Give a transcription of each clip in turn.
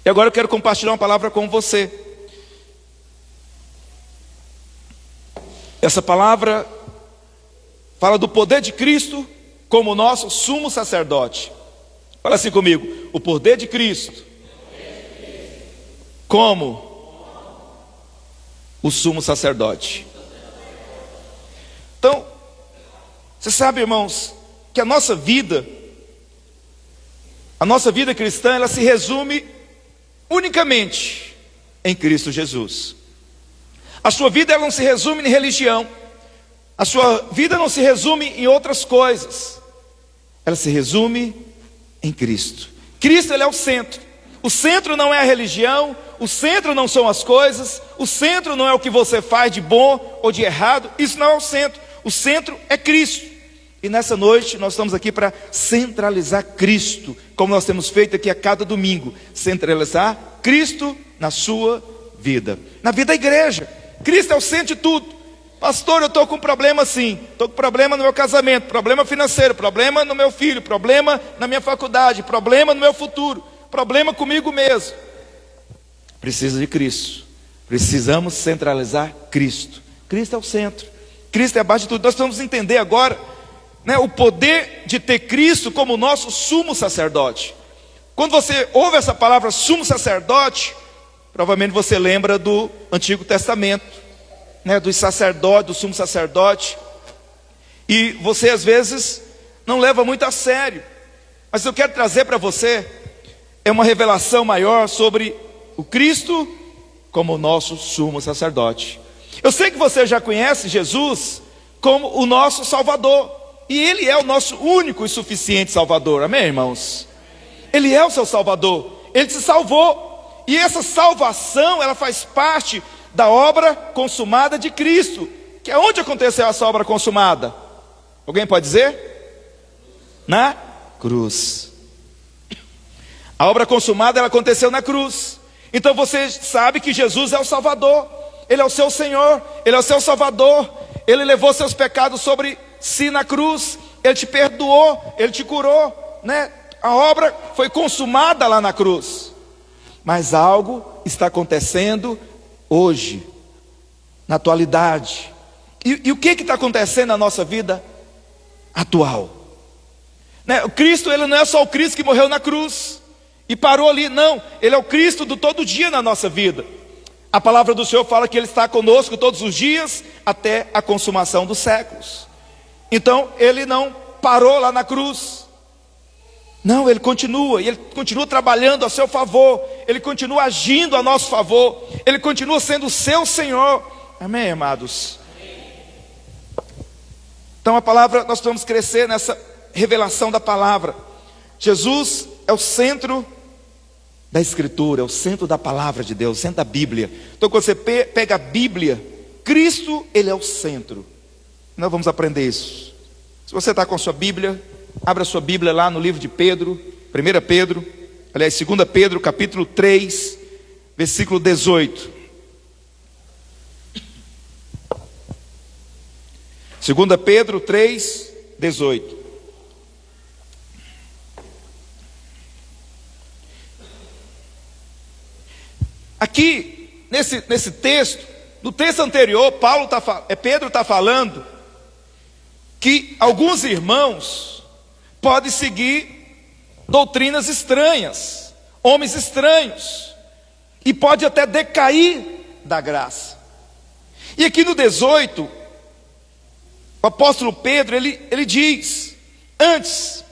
E agora eu quero compartilhar uma palavra com você. Essa palavra fala do poder de Cristo como nosso sumo sacerdote. Fala assim comigo: o poder de Cristo como o sumo sacerdote. Então, você sabe, irmãos, que a nossa vida cristã, ela se resume unicamente em Cristo Jesus. A sua vida, ela não se resume em religião. A sua vida não se resume em outras coisas. Ela se resume em Cristo. Cristo, ele é o centro. O centro não é a religião, o centro não são as coisas, o centro não é o que você faz de bom ou de errado. Isso não é o centro. O centro é Cristo. E nessa noite nós estamos aqui para centralizar Cristo, como nós temos feito aqui a cada domingo. Centralizar Cristo na sua vida, na vida da igreja. Cristo é o centro de tudo. Pastor, eu estou com problema sim, estou com problema no meu casamento, problema financeiro, problema no meu filho, problema na minha faculdade, problema no meu futuro, problema comigo mesmo. Precisa de Cristo. Precisamos centralizar Cristo. Cristo é o centro. Cristo é a base de tudo. Nós precisamos entender agora, o poder de ter Cristo como nosso sumo sacerdote. Quando você ouve essa palavra sumo sacerdote, provavelmente você lembra do Antigo Testamento, dos sacerdotes, do sumo sacerdote. E você às vezes não leva muito a sério. Mas eu quero trazer para você uma revelação maior sobre o Cristo como o nosso sumo sacerdote. Eu sei que você já conhece Jesus como o nosso Salvador. E Ele é o nosso único e suficiente Salvador. Amém, irmãos? Ele é o seu Salvador. Ele te salvou. E essa salvação, ela faz parte da obra consumada de Cristo. Que é onde aconteceu essa obra consumada? Alguém pode dizer? Na cruz. A obra consumada, ela aconteceu na cruz. Então você sabe que Jesus é o Salvador. Ele é o seu Senhor. Ele é o seu Salvador. Ele levou seus pecados sobre si na cruz. Ele te perdoou. Ele te curou, A obra foi consumada lá na cruz. Mas algo está acontecendo hoje, na atualidade. E o que está acontecendo na nossa vida atual? O Cristo, ele não é só o Cristo que morreu na cruz e parou ali, não. Ele é o Cristo do todo dia na nossa vida. A palavra do Senhor fala que Ele está conosco todos os dias até a consumação dos séculos. Então Ele não parou lá na cruz. Não, Ele continua. E Ele continua trabalhando a seu favor. Ele continua agindo a nosso favor. Ele continua sendo o seu Senhor. Amém, amados? Então a palavra, nós vamos crescer nessa revelação da palavra. Jesus é o centro da Escritura, é o centro da palavra de Deus, o centro da Bíblia. Então quando você pega a Bíblia, Cristo, Ele é o centro. Nós vamos aprender isso. Se você está com a sua Bíblia, abra a sua Bíblia lá no livro de Pedro, 2 Pedro, capítulo 3, versículo 18. 2 Pedro 3, 18. Aqui, nesse texto, no texto anterior, Pedro está falando que alguns irmãos podem seguir doutrinas estranhas, homens estranhos, e pode até decair da graça. E aqui no 18, o apóstolo Pedro, ele diz: antes,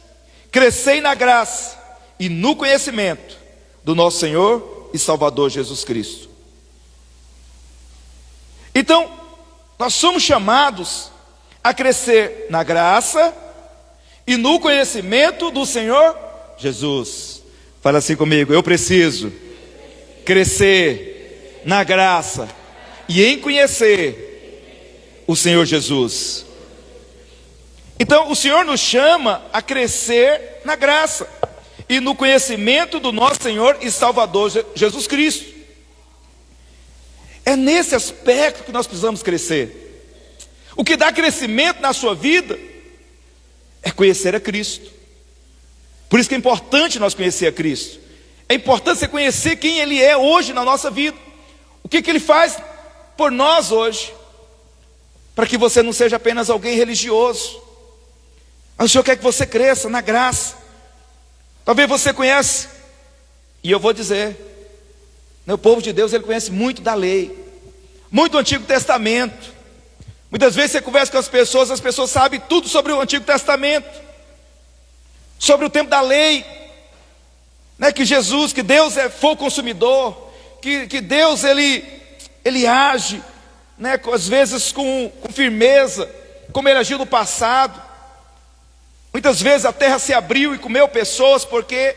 crescei na graça e no conhecimento do nosso Senhor e Salvador Jesus Cristo. Então, nós somos chamados a crescer na graça e no conhecimento do Senhor Jesus. Fala assim comigo: eu preciso crescer na graça e em conhecer o Senhor Jesus. Então o Senhor nos chama a crescer na graça e no conhecimento do nosso Senhor e Salvador Jesus Cristo. É nesse aspecto que nós precisamos crescer. O que dá crescimento na sua vida é conhecer a Cristo. Por isso que é importante nós conhecer a Cristo. É importante você conhecer quem Ele é hoje na nossa vida. O que Ele faz por nós hoje. Para que você não seja apenas alguém religioso. Mas o Senhor quer que você cresça na graça. Talvez você conhece, e eu vou dizer, o povo de Deus, ele conhece muito da lei, muito do Antigo Testamento. Muitas vezes você conversa com as pessoas sabem tudo sobre o Antigo Testamento, sobre o tempo da lei, né? Que Jesus, que Deus é fogo consumidor, que Deus ele age, né? Às vezes com firmeza, como Ele agiu no passado. Muitas vezes a terra se abriu e comeu pessoas porque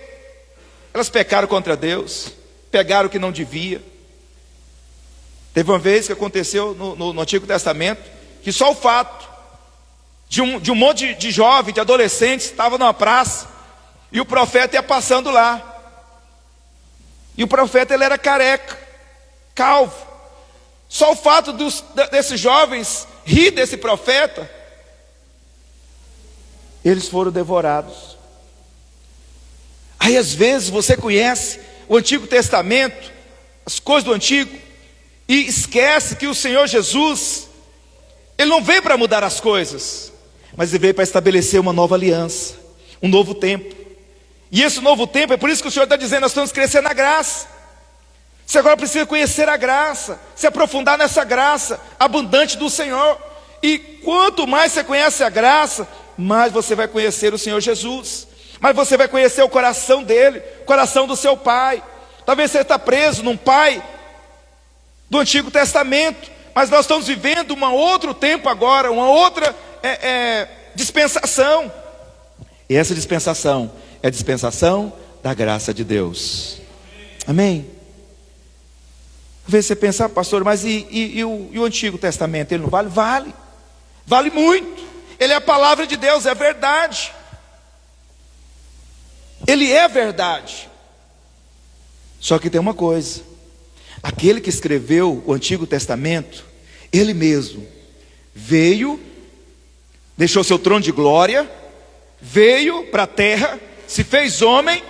elas pecaram contra Deus, pegaram o que não devia. Teve uma vez que aconteceu no Antigo Testamento, que só o fato de um monte de jovens, de adolescentes, estava numa praça, e o profeta ia passando lá. E o profeta, ele era careca, calvo. Só o fato desses jovens rir desse profeta, eles foram devorados. Aí às vezes você conhece o Antigo Testamento, as coisas do Antigo, e esquece que o Senhor Jesus, Ele não veio para mudar as coisas, mas Ele veio para estabelecer uma nova aliança, um novo tempo. E esse novo tempo, é por isso que o Senhor está dizendo, nós estamos crescendo na graça. Você agora precisa conhecer a graça, se aprofundar nessa graça abundante do Senhor. E quanto mais você conhece a graça, mais você vai conhecer o Senhor Jesus, mais você vai conhecer o coração dele, o coração do seu pai. Talvez você está preso num pai do Antigo Testamento, mas nós estamos vivendo um outro tempo agora, uma outra dispensação. E essa dispensação é a dispensação da graça de Deus. Amém? Às vezes você pensa, pastor, mas e o Antigo Testamento, ele não vale? Vale, vale muito. Ele é a palavra de Deus, é verdade. Ele é verdade. Só que tem uma coisa: aquele que escreveu o Antigo Testamento, ele mesmo veio, deixou seu trono de glória, veio para a terra, se fez homem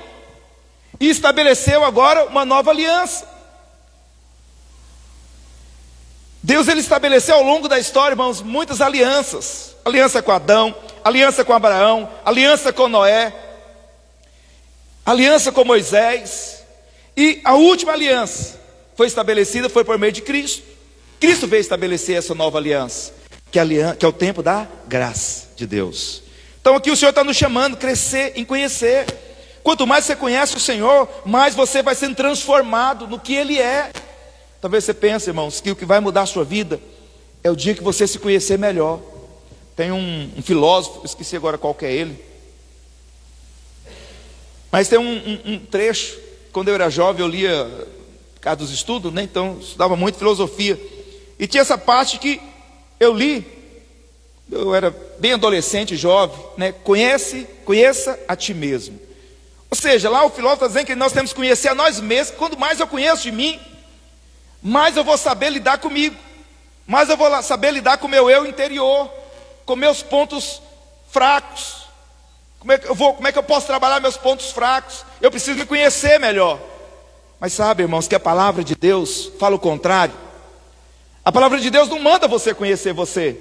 e estabeleceu agora uma nova aliança. Deus, ele estabeleceu ao longo da história, irmãos, muitas alianças. Aliança com Adão, aliança com Abraão, aliança com Noé, aliança com Moisés. E a última aliança foi estabelecida, foi por meio de Cristo. Cristo veio estabelecer essa nova aliança, que é o tempo da graça de Deus. Então aqui o Senhor está nos chamando a crescer em conhecer. Quanto mais você conhece o Senhor, mais você vai sendo transformado no que Ele é. Talvez você pense, irmãos, que o que vai mudar a sua vida é o dia que você se conhecer melhor. Tem um filósofo, esqueci agora qual que é ele, mas tem um trecho. Quando eu era jovem eu lia, por causa dos estudos, né? Então eu estudava muito filosofia, e tinha essa parte que eu li, eu era bem adolescente, jovem, né? Conheça a ti mesmo. Ou seja, lá o filósofo está dizendo que nós temos que conhecer a nós mesmos. Quanto mais eu conheço de mim, mais eu vou saber lidar comigo, mais eu vou saber lidar com o meu eu interior, com meus pontos fracos. Como é que eu posso trabalhar meus pontos fracos? Eu preciso me conhecer melhor. Mas sabe, irmãos, que a palavra de Deus fala o contrário. A palavra de Deus não manda você conhecer você.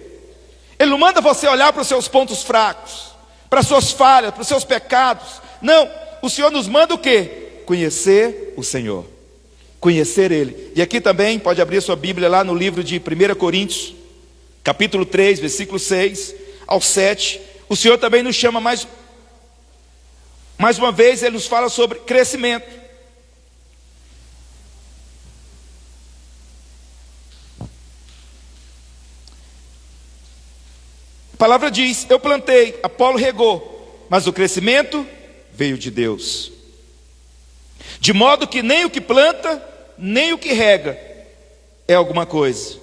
Ele não manda você olhar para os seus pontos fracos, para as suas falhas, para os seus pecados. Não, o Senhor nos manda o quê? Conhecer o Senhor, conhecer Ele. E aqui também, pode abrir a sua Bíblia lá no livro de 1 Coríntios, capítulo 3, versículo 6 ao 7. O Senhor também nos chama mais uma vez, Ele nos fala sobre crescimento. A palavra diz: eu plantei, Apolo regou, mas o crescimento veio de Deus. De modo que nem o que planta, nem o que rega é alguma coisa,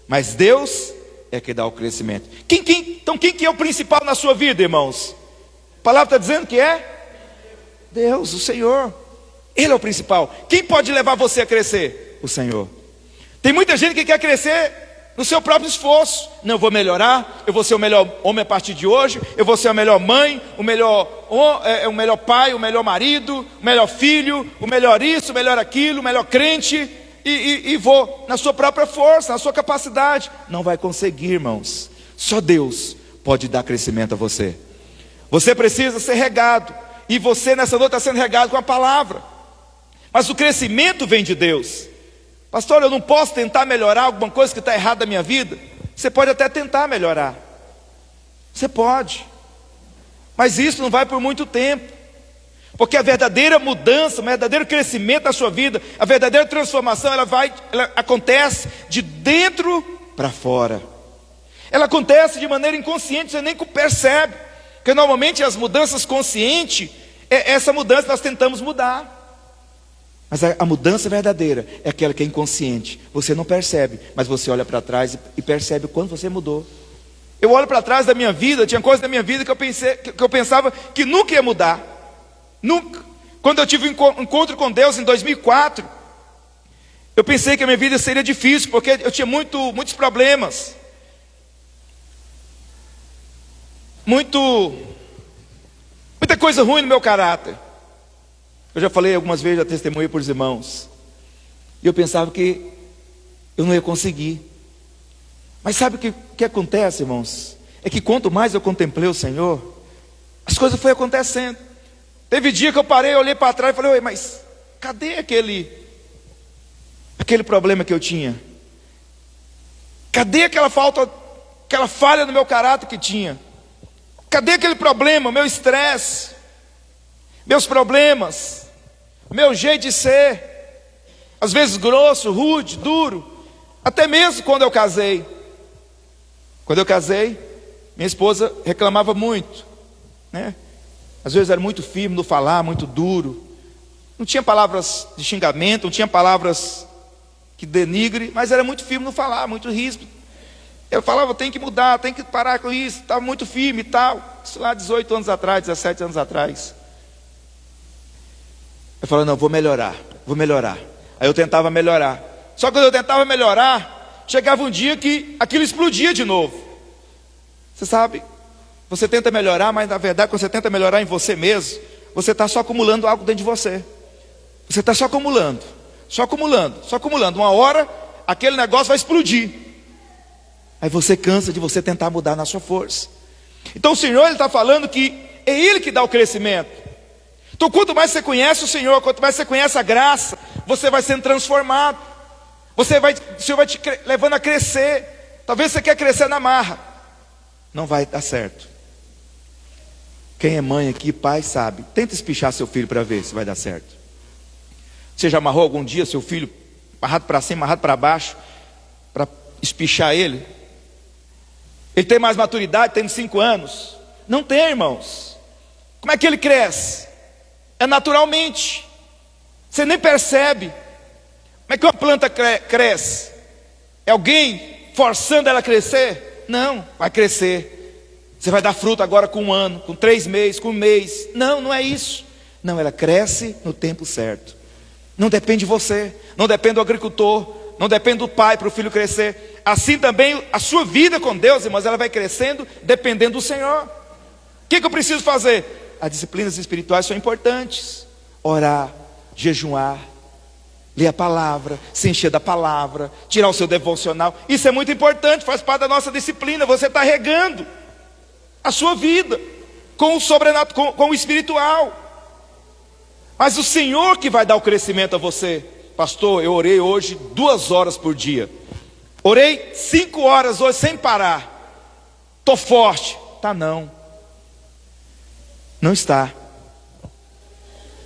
mas Deus é que dá o crescimento. Então quem que é o principal na sua vida, irmãos? A palavra está dizendo que é Deus, o Senhor. Ele é o principal. Quem pode levar você a crescer? O Senhor. Tem muita gente que quer crescer no seu próprio esforço. Não, eu vou melhorar, eu vou ser o melhor homem a partir de hoje, eu vou ser a melhor mãe, o melhor pai, o melhor marido, o melhor filho, o melhor isso, o melhor aquilo, o melhor crente, e vou na sua própria força, na sua capacidade. Não vai conseguir, irmãos. Só Deus pode dar crescimento a você. Você precisa ser regado, e você nessa noite está sendo regado com a palavra. Mas o crescimento vem de Deus. Pastor, eu não posso tentar melhorar alguma coisa que está errada na minha vida? Você pode até tentar melhorar. Você pode. Mas isso não vai por muito tempo. Porque a verdadeira mudança, o verdadeiro crescimento da sua vida, a verdadeira transformação, ela acontece de dentro para fora. Ela acontece de maneira inconsciente, você nem percebe. Porque normalmente as mudanças conscientes, essa mudança nós tentamos mudar. Mas a mudança verdadeira é aquela que é inconsciente. Você não percebe, mas você olha para trás e percebe quando você mudou. Eu olho para trás da minha vida, tinha coisas da minha vida que eu pensava que nunca ia mudar. Nunca. Quando eu tive um encontro com Deus em 2004, eu pensei que a minha vida seria difícil, porque eu tinha muitos problemas. Muita coisa ruim no meu caráter. Eu já falei algumas vezes, já testemunhei para os irmãos. E eu pensava que eu não ia conseguir. Mas sabe o que acontece, irmãos? É que quanto mais eu contemplei o Senhor, as coisas foram acontecendo. Teve dia que eu parei, olhei para trás e falei: oi, mas cadê aquele problema que eu tinha? Cadê aquela falha no meu caráter que tinha? Cadê aquele problema, meu estresse, meus problemas, meu jeito de ser, às vezes grosso, rude, duro, até mesmo quando eu casei. Quando eu casei, minha esposa reclamava muito, né? Às vezes era muito firme no falar, muito duro. Não tinha palavras de xingamento, não tinha palavras que denigre, mas era muito firme no falar, muito ríspido. Eu falava: tem que mudar, tem que parar com isso, estava muito firme e tal. Isso lá 18 anos atrás, 17 anos atrás. Eu falava: não, vou melhorar. Aí eu tentava melhorar. Só que quando eu tentava melhorar, chegava um dia que aquilo explodia de novo. Você sabe, você tenta melhorar, mas na verdade quando você tenta melhorar em você mesmo, você está só acumulando algo dentro de você. Você está só acumulando. Uma hora aquele negócio vai explodir. Aí você cansa de você tentar mudar na sua força. Então o Senhor, Ele está falando que é Ele que dá o crescimento. Então quanto mais você conhece o Senhor, quanto mais você conhece a graça, você vai sendo transformado. O Senhor vai te levando a crescer. Talvez você quer crescer na marra. Não vai dar certo. Quem é mãe aqui, pai, sabe. Tenta espichar seu filho para ver se vai dar certo. Você já amarrou algum dia seu filho amarrado para cima, amarrado para baixo, para espichar ele? Ele tem mais maturidade, tem 5 anos? Não tem, irmãos. Como é que ele cresce? É naturalmente. Você nem percebe. Como é que uma planta cresce? É alguém forçando ela a crescer? Não, vai crescer. Você vai dar fruto agora com 1 ano, com 3 meses, com 1 mês. Não, não é isso. Não, ela cresce no tempo certo. Não depende de você, não depende do agricultor, não depende do pai para o filho crescer. Assim também a sua vida com Deus, irmãos, ela vai crescendo dependendo do Senhor. O que eu preciso fazer? As disciplinas espirituais são importantes. Orar, jejuar, ler a palavra, se encher da palavra, tirar o seu devocional. Isso é muito importante, faz parte da nossa disciplina. Você está regando a sua vida com o sobrenatural, com o espiritual. Mas o Senhor que vai dar o crescimento a você. Pastor, eu orei hoje 2 horas por dia. Orei 5 horas hoje sem parar. Estou forte. Tá não. Não está.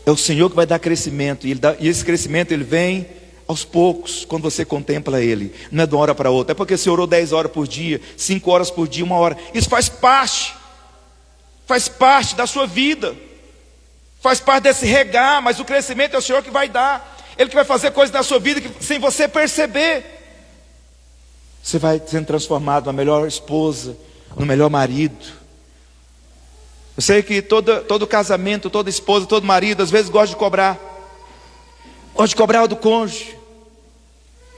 É o Senhor que vai dar crescimento. E esse crescimento ele vem aos poucos, quando você contempla Ele. Não é de uma hora para outra. É porque você orou 10 horas por dia, 5 horas por dia, 1 hora. Isso faz parte. Faz parte da sua vida. Faz parte desse regar. Mas o crescimento é o Senhor que vai dar. Ele que vai fazer coisas na sua vida sem você perceber. Você vai sendo transformado na melhor esposa, no melhor marido. Eu sei que todo casamento, toda esposa, todo marido, às vezes gosta de cobrar. Gosta de cobrar do cônjuge.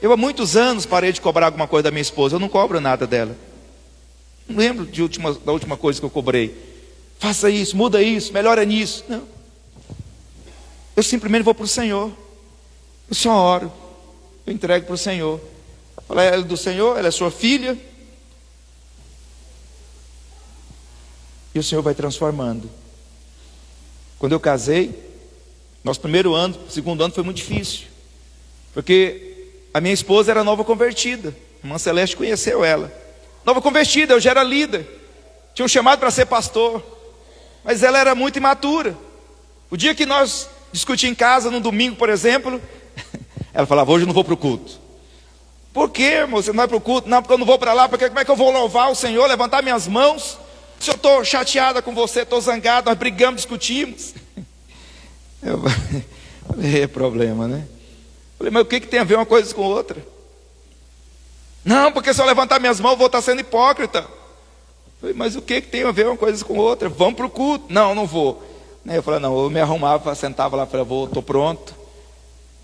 Eu há muitos anos parei de cobrar alguma coisa da minha esposa. Eu não cobro nada dela. Não lembro da última coisa que eu cobrei. Faça isso, muda isso, melhora nisso. Não. Eu simplesmente vou para o Senhor. Eu só oro. Eu entrego para o Senhor. Ela é do Senhor, ela é sua filha. E o Senhor vai transformando. Quando eu casei, nosso primeiro ano, segundo ano foi muito difícil. Porque a minha esposa era nova convertida. A irmã Celeste conheceu ela. Nova convertida, eu já era líder. Tinha um chamado para ser pastor. Mas ela era muito imatura. O dia que nós discutimos em casa, num domingo, por exemplo, ela falava, hoje eu não vou para o culto. Por quê, irmão? Você não vai para o culto? Não, porque eu não vou para lá. Porque como é que eu vou louvar o Senhor, levantar minhas mãos? Se eu estou chateada com você, estou zangado, nós brigamos, discutimos. Eu falei, é problema, né? Falei, mas o que tem a ver uma coisa com outra? Não, porque se eu levantar minhas mãos, eu vou estar sendo hipócrita. Falei, mas o que tem a ver uma coisa com outra? Vamos para o culto. Não, não vou. Eu falei, não, eu me arrumava, sentava lá, falei, estou pronto.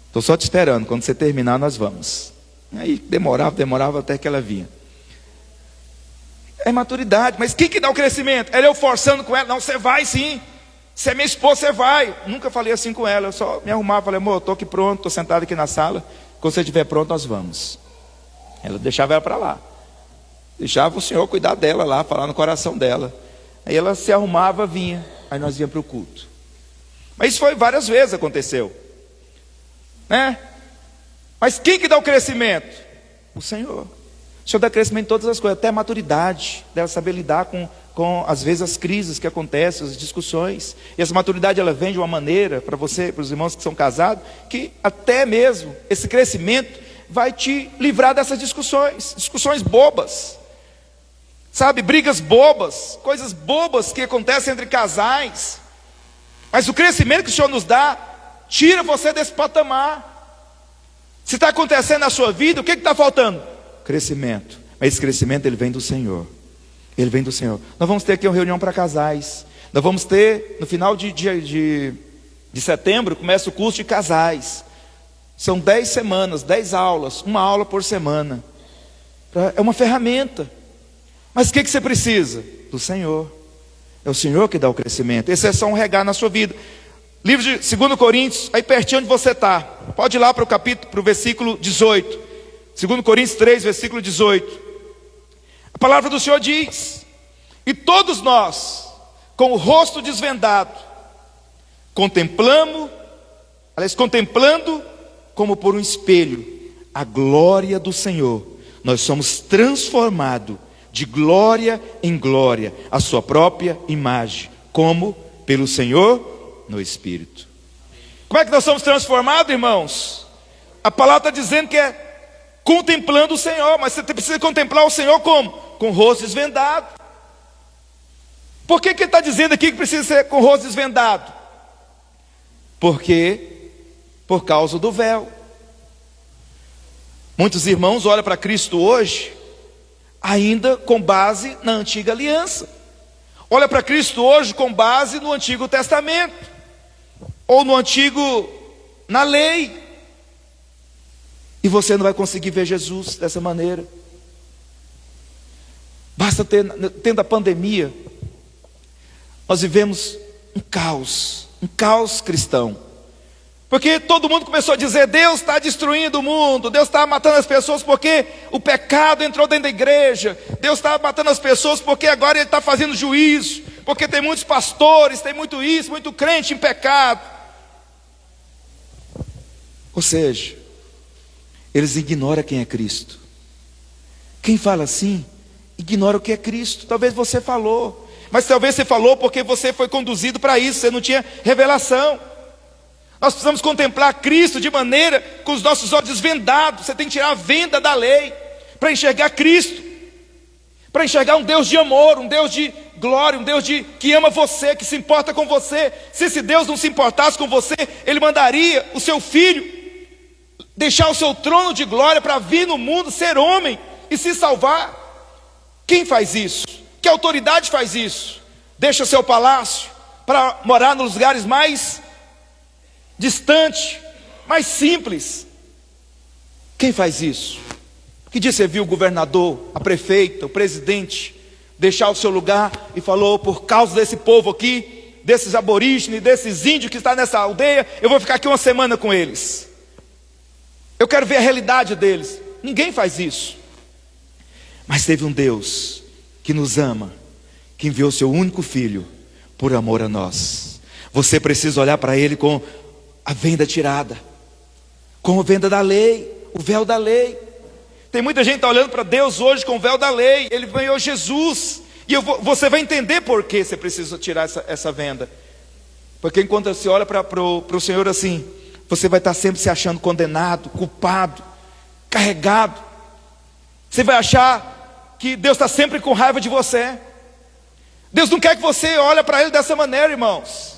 Estou só te esperando, quando você terminar nós vamos. Aí demorava até que ela vinha. É maturidade, mas quem que dá o crescimento? Era eu forçando com ela, não, você vai sim. Se é minha esposa, você vai. Nunca falei assim com ela, eu só me arrumava, falei, amor, estou aqui pronto, estou sentado aqui na sala. Quando você estiver pronto, nós vamos. Ela deixava ela para lá. Deixava o Senhor cuidar dela lá, falar no coração dela. Aí ela se arrumava, vinha. Aí nós íamos para o culto. Mas isso foi várias vezes, aconteceu. Né? Mas quem que dá o crescimento? O Senhor. O Senhor dá crescimento em todas as coisas, até a maturidade, dela saber lidar com às vezes as crises que acontecem, as discussões. E essa maturidade ela vem de uma maneira, para você, para os irmãos que são casados, que até mesmo esse crescimento vai te livrar dessas discussões bobas. Sabe, brigas bobas, coisas bobas que acontecem entre casais. Mas o crescimento que o Senhor nos dá, tira você desse patamar. Se está acontecendo na sua vida, o que está faltando? Crescimento. Mas esse crescimento ele vem do Senhor. Ele vem do Senhor. Nós vamos ter aqui uma reunião para casais. Nós vamos ter, no final de setembro, começa o curso de casais. São 10 semanas, 10 aulas, uma aula por semana. É uma ferramenta. Mas o que você precisa? Do Senhor. É o Senhor que dá o crescimento. Esse é só um regar na sua vida. Livro de 2 Coríntios, aí pertinho onde você está. Pode ir lá para o versículo 18. 2 Coríntios 3, versículo 18. A palavra do Senhor diz: e todos nós, com o rosto desvendado, contemplando como por um espelho a glória do Senhor, nós somos transformados de glória em glória, a sua própria imagem, como pelo Senhor no Espírito. Como é que nós somos transformados, irmãos? A palavra está dizendo que é contemplando o Senhor, mas você precisa contemplar o Senhor como? Com o rosto desvendado. Por que ele está dizendo aqui que precisa ser com o rosto desvendado? Porque, por causa do véu. Muitos irmãos olham para Cristo hoje, ainda com base na antiga aliança. Olha para Cristo hoje com base no Antigo Testamento, ou na lei. E você não vai conseguir ver Jesus dessa maneira. Basta tendo a pandemia, nós vivemos um caos cristão. Porque todo mundo começou a dizer, Deus está destruindo o mundo, Deus está matando as pessoas porque o pecado entrou dentro da igreja, Deus está matando as pessoas porque agora Ele está fazendo juízo, porque tem muitos pastores, tem muito isso, muito crente em pecado. Ou seja, eles ignoram quem é Cristo. Quem fala assim, ignora o que é Cristo. Talvez você falou, mas talvez você falou porque você foi conduzido para isso, você não tinha revelação. Nós precisamos contemplar Cristo de maneira com os nossos olhos desvendados. Você tem que tirar a venda da lei para enxergar Cristo, para enxergar um Deus de amor, um Deus de glória, um Deus que ama você, que se importa com você. Se esse Deus não se importasse com você, Ele mandaria o seu filho deixar o seu trono de glória para vir no mundo, ser homem e se salvar. Quem faz isso? Que autoridade faz isso? Deixa seu palácio para morar nos lugares mais distante, mais simples. Quem faz isso? Que dia você viu o governador, a prefeita, o presidente deixar o seu lugar e falou: por causa desse povo aqui, desses aborígenes, desses índios que estão nessa aldeia, eu vou ficar aqui uma semana com eles. Eu quero ver a realidade deles. Ninguém faz isso. Mas teve um Deus que nos ama, que enviou seu único filho por amor a nós. Você precisa olhar para ele com a venda tirada, com a venda da lei, o véu da lei. Tem muita gente que está olhando para Deus hoje com o véu da lei. Ele ganhou Jesus. E você vai entender por que você precisa tirar essa venda. Porque enquanto você olha para o Senhor assim, você vai estar sempre se achando condenado, culpado, carregado. Você vai achar que Deus está sempre com raiva de você. Deus não quer que você olhe para Ele dessa maneira, irmãos.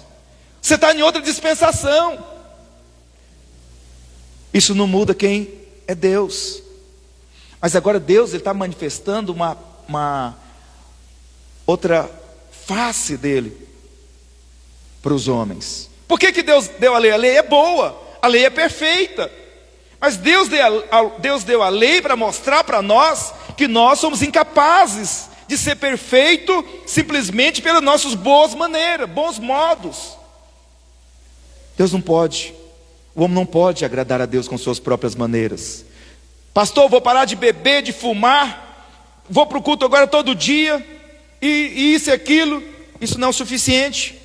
Você está em outra dispensação. Isso não muda quem é Deus. Mas agora Deus está manifestando uma outra face dele para os homens. Por que Deus deu a lei? A lei é boa, a lei é perfeita. Mas Deus deu a lei para mostrar para nós que nós somos incapazes de ser perfeito simplesmente pelas nossas boas maneiras, bons modos. Deus não pode, o homem não pode agradar a Deus com suas próprias maneiras. Pastor, vou parar de beber, de fumar, vou para o culto agora todo dia, e isso e aquilo. Isso não é o suficiente.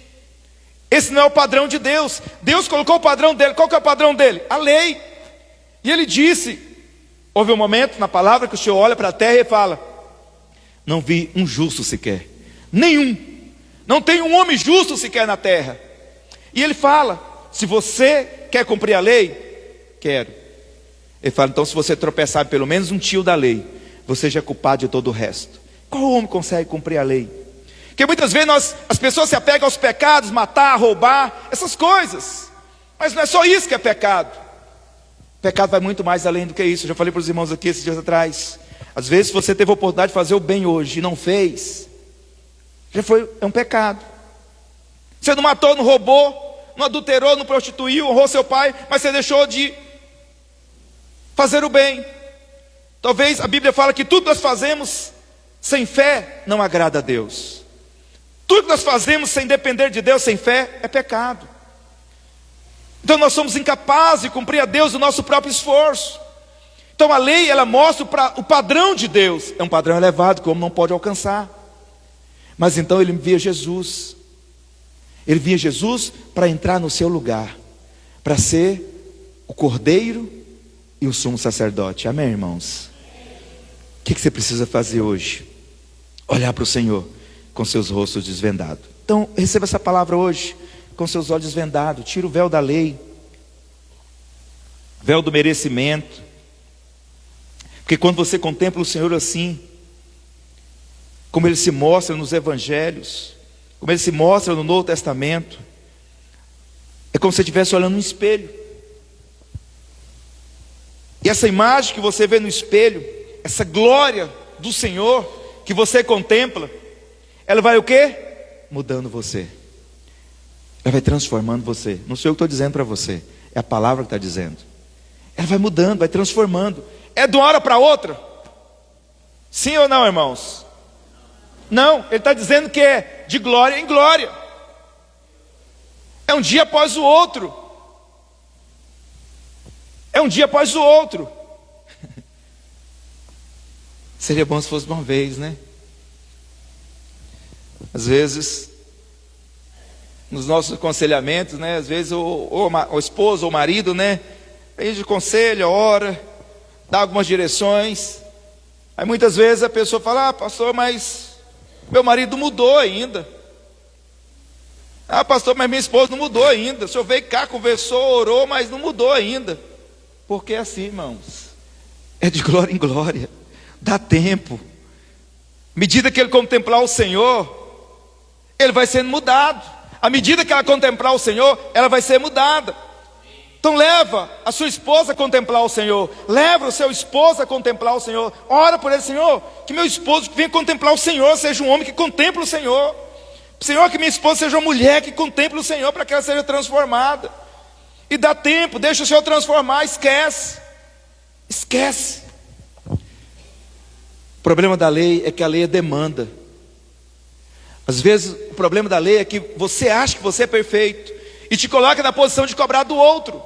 Esse não é o padrão de Deus. Deus colocou o padrão dele. Qual que é o padrão dele? A lei. E ele disse, houve um momento na palavra que o Senhor olha para a terra e fala: não vi um justo sequer, nenhum, não tem um homem justo sequer na terra. E ele fala: se você quer cumprir a lei, quero. Ele fala: então se você tropeçar pelo menos um tio da lei, você já é culpado de todo o resto. Qual homem consegue cumprir a lei? Porque muitas vezes as pessoas se apegam aos pecados, matar, roubar, essas coisas. Mas não é só isso que é pecado. Pecado vai muito mais além do que isso. Eu já falei para os irmãos aqui esses dias atrás. Às vezes você teve a oportunidade de fazer o bem hoje e não fez, é um pecado. Você não matou, não roubou, não adulterou, não prostituiu, honrou seu pai, mas você deixou de fazer o bem. Talvez a Bíblia fala que tudo que nós fazemos sem fé não agrada a Deus. Tudo que nós fazemos sem depender de Deus, sem fé, é pecado. Então nós somos incapazes de cumprir a Deus o nosso próprio esforço. Então a lei, ela mostra o padrão de Deus. É um padrão elevado que o homem não pode alcançar. Mas então ele envia Jesus. Ele envia Jesus para entrar no seu lugar, para ser o cordeiro e o sumo sacerdote. Amém, irmãos? O que você precisa fazer hoje? Olhar para o Senhor com seus rostos desvendados. Então receba essa palavra hoje com seus olhos vendados. Tira o véu da lei, véu do merecimento. Porque quando você contempla o Senhor assim, como Ele se mostra nos Evangelhos, como Ele se mostra no Novo Testamento, é como se você estivesse olhando no espelho. E essa imagem que você vê no espelho, essa glória do Senhor que você contempla, ela vai o quê? Mudando você. Ela vai transformando você. Não sei o que estou dizendo para você, é a palavra que está dizendo. Ela vai mudando, vai transformando. É de uma hora para outra? Sim ou não, irmãos? Não, ele está dizendo que é de glória em glória. É um dia após o outro. É um dia após o outro. Seria bom se fosse uma vez, né? Às vezes, nos nossos aconselhamentos, né? Às vezes o esposo ou o marido, né? A gente aconselha, ora, dá algumas direções. Aí muitas vezes a pessoa fala: ah, pastor, mas meu marido não mudou ainda. Ah, pastor, mas minha esposa não mudou ainda. O senhor veio cá, conversou, orou, mas não mudou ainda. Porque é assim, irmãos, é de glória em glória, dá tempo. À medida que ele contemplar o Senhor, ele vai sendo mudado. À medida que ela contemplar o Senhor, ela vai ser mudada. Então leva a sua esposa a contemplar o Senhor, leva o seu esposo a contemplar o Senhor. Ora por ele: Senhor, que meu esposo que venha contemplar o Senhor seja um homem que contempla o Senhor. Senhor, que minha esposa seja uma mulher que contempla o Senhor, para que ela seja transformada. E dá tempo, deixa o Senhor transformar, esquece. Esquece. O problema da lei é que a lei é demanda. Às vezes o problema da lei é que você acha que você é perfeito e te coloca na posição de cobrar do outro.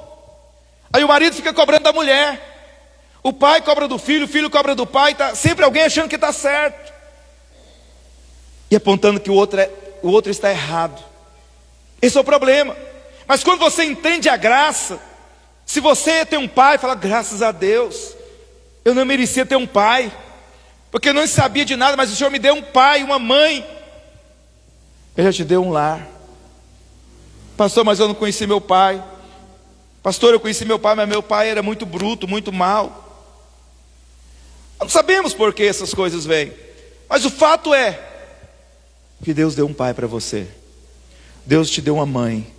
Aí o marido fica cobrando da mulher, o pai cobra do filho, o filho cobra do pai, tá sempre alguém achando que está certo e apontando que o outro está errado. Esse é o problema. Mas quando você entende a graça, se você tem um pai, fala: graças a Deus, eu não merecia ter um pai, porque eu não sabia de nada, mas o Senhor me deu um pai, uma mãe. Ele já te deu um lar. Pastor, mas eu não conheci meu pai. Pastor, eu conheci meu pai, mas meu pai era muito bruto, muito mau. Não sabemos por que essas coisas vêm, mas o fato é que Deus deu um pai para você. Deus te deu uma mãe.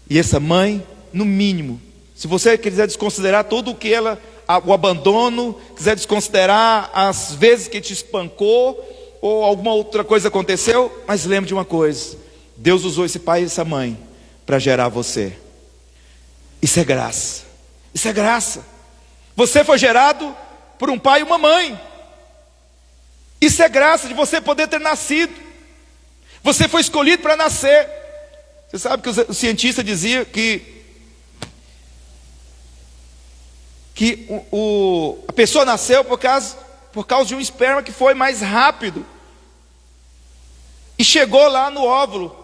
E essa mãe, no mínimo, se você quiser desconsiderar tudo o que ela, o abandono, quiser desconsiderar as vezes que te espancou, ou alguma outra coisa aconteceu, mas lembre de uma coisa: Deus usou esse pai e essa mãe para gerar você. Isso é graça. Isso é graça. Você foi gerado por um pai e uma mãe. Isso é graça de você poder ter nascido. Você foi escolhido para nascer. Você sabe que o cientista dizia que a pessoa nasceu por causa de um esperma que foi mais rápido e chegou lá no óvulo.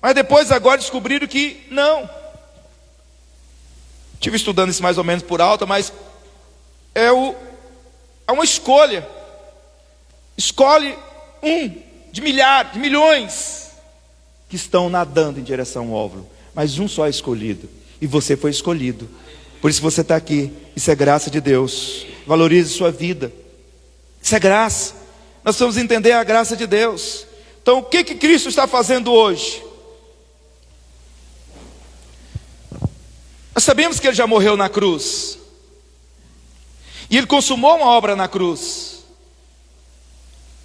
Mas depois agora descobriram que não. Estive estudando isso mais ou menos por alto, mas é uma escolha. Escolhe um de milhares, de milhões que estão nadando em direção ao óvulo, mas um só é escolhido, e você foi escolhido. Por isso você está aqui. Isso é graça de Deus. Valorize sua vida. Isso é graça. Nós precisamos entender a graça de Deus. Então o que Cristo está fazendo hoje? Nós sabemos que Ele já morreu na cruz, e Ele consumou uma obra na cruz.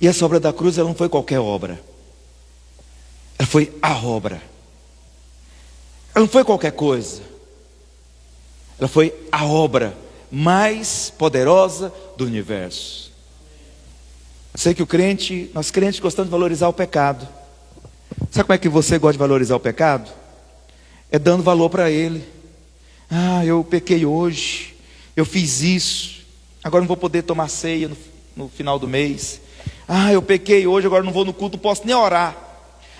E essa obra da cruz, ela não foi qualquer obra. Ela foi a obra. Ela não foi qualquer coisa. Ela foi a obra mais poderosa do universo. Eu sei que nós crentes gostamos de valorizar o pecado. Sabe como é que você gosta de valorizar o pecado? É dando valor para ele. Ah, eu pequei hoje, eu fiz isso, agora não vou poder tomar ceia no final do mês. Ah, eu pequei hoje, agora não vou no culto, não posso nem orar.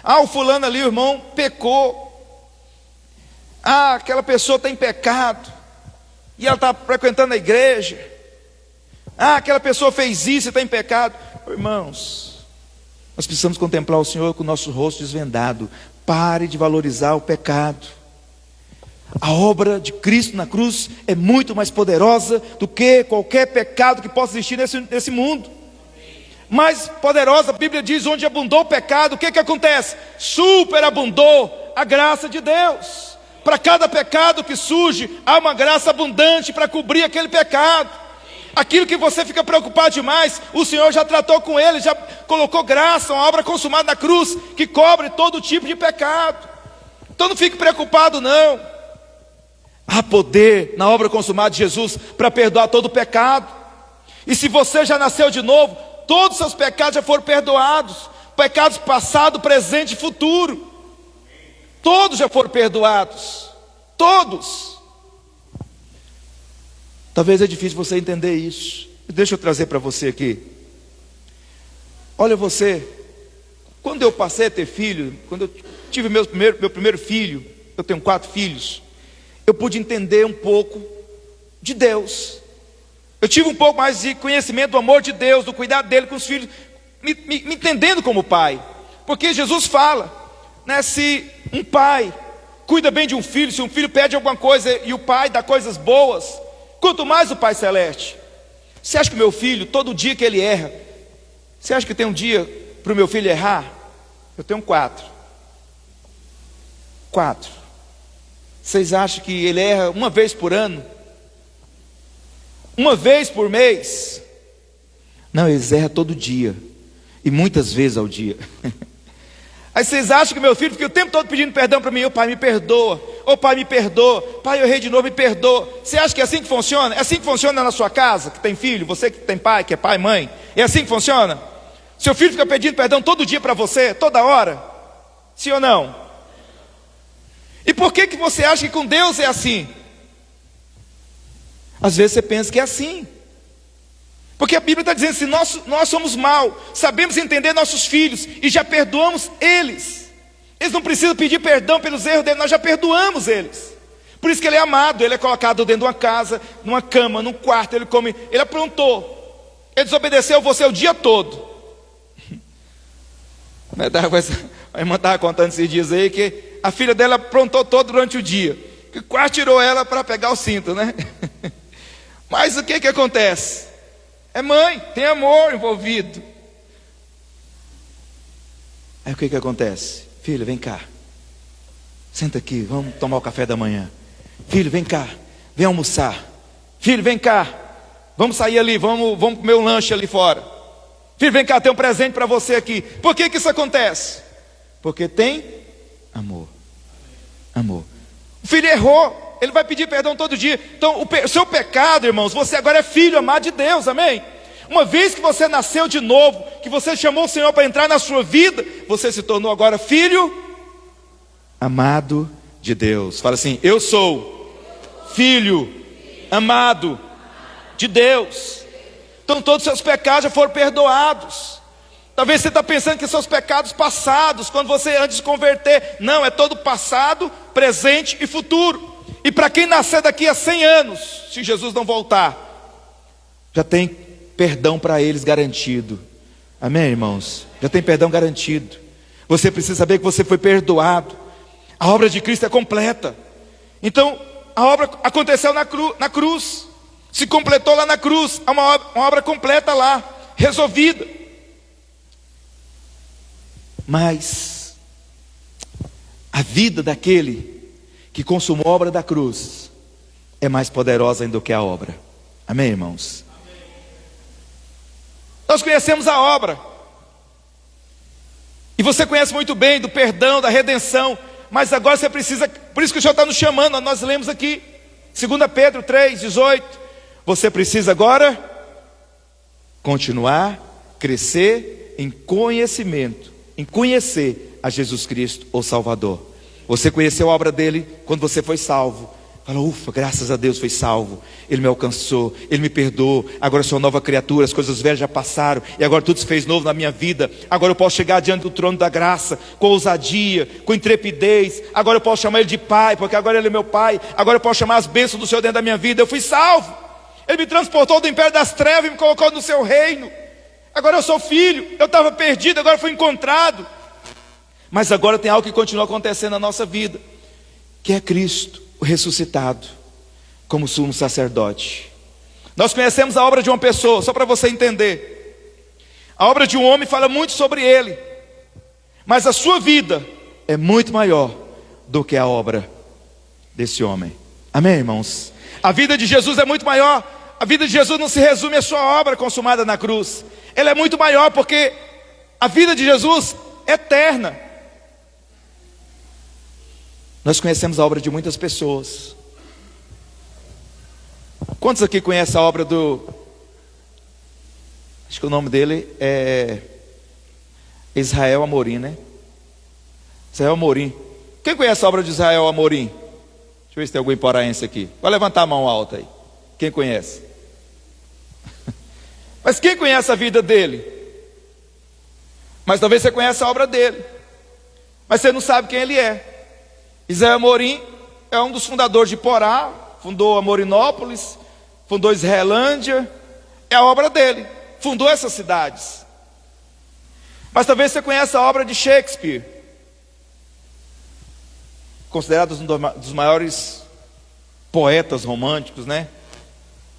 Ah, o fulano ali, o irmão, pecou. Ah, aquela pessoa está em pecado e ela está frequentando a igreja. Ah, aquela pessoa fez isso e está em pecado. Irmãos, nós precisamos contemplar o Senhor com o nosso rosto desvendado. Pare de valorizar o pecado. A obra de Cristo na cruz é muito mais poderosa do que qualquer pecado que possa existir nesse mundo. Mais poderosa, a Bíblia diz: onde abundou o pecado, o que acontece? Superabundou a graça de Deus. Para cada pecado que surge, há uma graça abundante para cobrir aquele pecado. Aquilo que você fica preocupado demais, o Senhor já tratou com ele, já colocou graça, uma obra consumada na cruz, que cobre todo tipo de pecado. Então não fique preocupado não. Há poder na obra consumada de Jesus para perdoar todo o pecado. E se você já nasceu de novo, todos os seus pecados já foram perdoados. Pecados passado, presente e futuro. Todos já foram perdoados. Todos. Talvez é difícil você entender isso. Deixa eu trazer para você aqui. Olha você, quando eu passei a ter filho, quando eu tive meu primeiro filho, eu tenho 4 filhos, eu pude entender um pouco de Deus. Eu tive um pouco mais de conhecimento do amor de Deus, do cuidado dele com os filhos, me entendendo como pai. Porque Jesus fala, né, se um pai cuida bem de um filho, se um filho pede alguma coisa e o pai dá coisas boas, quanto mais o Pai Celeste. Você acha que o meu filho, todo dia que ele erra, você acha que tem um dia para o meu filho errar? Eu tenho 4. Vocês acham que ele erra uma vez por ano? Uma vez por mês? Não, eles erram todo dia. E muitas vezes ao dia. Aí vocês acham que meu filho fica o tempo todo pedindo perdão para mim? Ô pai, me perdoa. Ô pai, me perdoa. Pai, eu errei de novo, me perdoa. Você acha que é assim que funciona? É assim que funciona na sua casa, que tem filho? Você que tem pai, que é pai, mãe? É assim que funciona? Seu filho fica pedindo perdão todo dia para você, toda hora? Sim ou não? E por que você acha que com Deus é assim? Às vezes você pensa que é assim. Porque a Bíblia está dizendo assim, nós somos maus, sabemos entender nossos filhos e já perdoamos eles. Eles não precisam pedir perdão pelos erros deles, nós já perdoamos eles. Por isso que ele é amado, ele é colocado dentro de uma casa, numa cama, num quarto, ele come, ele aprontou. Ele desobedeceu você o dia todo. A irmã estava contando esses dias aí que a filha dela aprontou todo durante o dia, que quase tirou ela para pegar o cinto, né? Mas o que acontece? É mãe, tem amor envolvido. Aí o que acontece? Filho, vem cá, senta aqui, vamos tomar o café da manhã. Filho, vem cá, vem almoçar. Filho, vem cá, vamos sair ali, vamos comer um lanche ali fora. Filho, vem cá, tem um presente para você aqui. Por que isso acontece? Porque tem amor. Amor. O filho errou, ele vai pedir perdão todo dia. Então o seu pecado, irmãos, você agora é filho amado de Deus, amém? Uma vez que você nasceu de novo, que você chamou o Senhor para entrar na sua vida, você se tornou agora filho amado de Deus. Fala assim, eu sou filho amado de Deus. Então todos os seus pecados já foram perdoados. Talvez você está pensando que seus pecados passados, quando você antes de converter, não, é todo passado, presente e futuro. E para quem nascer daqui a 100 anos, se Jesus não voltar, já tem perdão para eles garantido. Amém, irmãos? Já tem perdão garantido. Você precisa saber que você foi perdoado. A obra de Cristo é completa. Então, a obra aconteceu na cruz. Se completou lá na cruz. Há uma obra completa lá, resolvida. Mas a vida daquele que consumou a obra da cruz é mais poderosa ainda do que a obra. Amém, irmãos? Amém. Nós conhecemos a obra. E você conhece muito bem do perdão, da redenção. Mas agora você precisa, por isso que o Senhor está nos chamando. Nós lemos aqui 2 Pedro 3:18. Você precisa agora continuar, crescer em conhecimento, em conhecer a Jesus Cristo, o Salvador. Você conheceu a obra dele quando você foi salvo. Fala, ufa, graças a Deus fui salvo. Ele me alcançou, ele me perdoou. Agora eu sou uma nova criatura, as coisas velhas já passaram. E agora tudo se fez novo na minha vida. Agora eu posso chegar diante do trono da graça, com ousadia, com intrepidez. Agora eu posso chamar ele de pai, porque agora ele é meu pai. Agora eu posso chamar as bênçãos do Senhor dentro da minha vida. Eu fui salvo. Ele me transportou do império das trevas e me colocou no seu reino. Agora eu sou filho. Eu estava perdido, agora fui encontrado. Mas agora tem algo que continua acontecendo na nossa vida, que é Cristo, o ressuscitado, como sumo sacerdote. Nós conhecemos a obra de uma pessoa, só para você entender. A obra de um homem fala muito sobre ele, mas a sua vida é muito maior do que a obra desse homem. Amém, irmãos? A vida de Jesus é muito maior. A vida de Jesus não se resume à sua obra consumada na cruz. Ela é muito maior porque a vida de Jesus é eterna. Nós conhecemos a obra de muitas pessoas. Quantos aqui conhecem a obra do... Acho que o nome dele é Israel Amorim, né? Israel Amorim. Quem conhece a obra de Israel Amorim? Deixa eu ver se tem algum iporaense aqui. Vai levantar a mão alta aí. Quem conhece? Mas quem conhece a vida dele? Mas talvez você conheça a obra dele, mas você não sabe quem ele é. Israel Amorim é um dos fundadores de Porá, fundou Amorinópolis, fundou Israelândia, é a obra dele, fundou essas cidades. Mas talvez você conheça a obra de Shakespeare, considerado um dos maiores poetas românticos, né?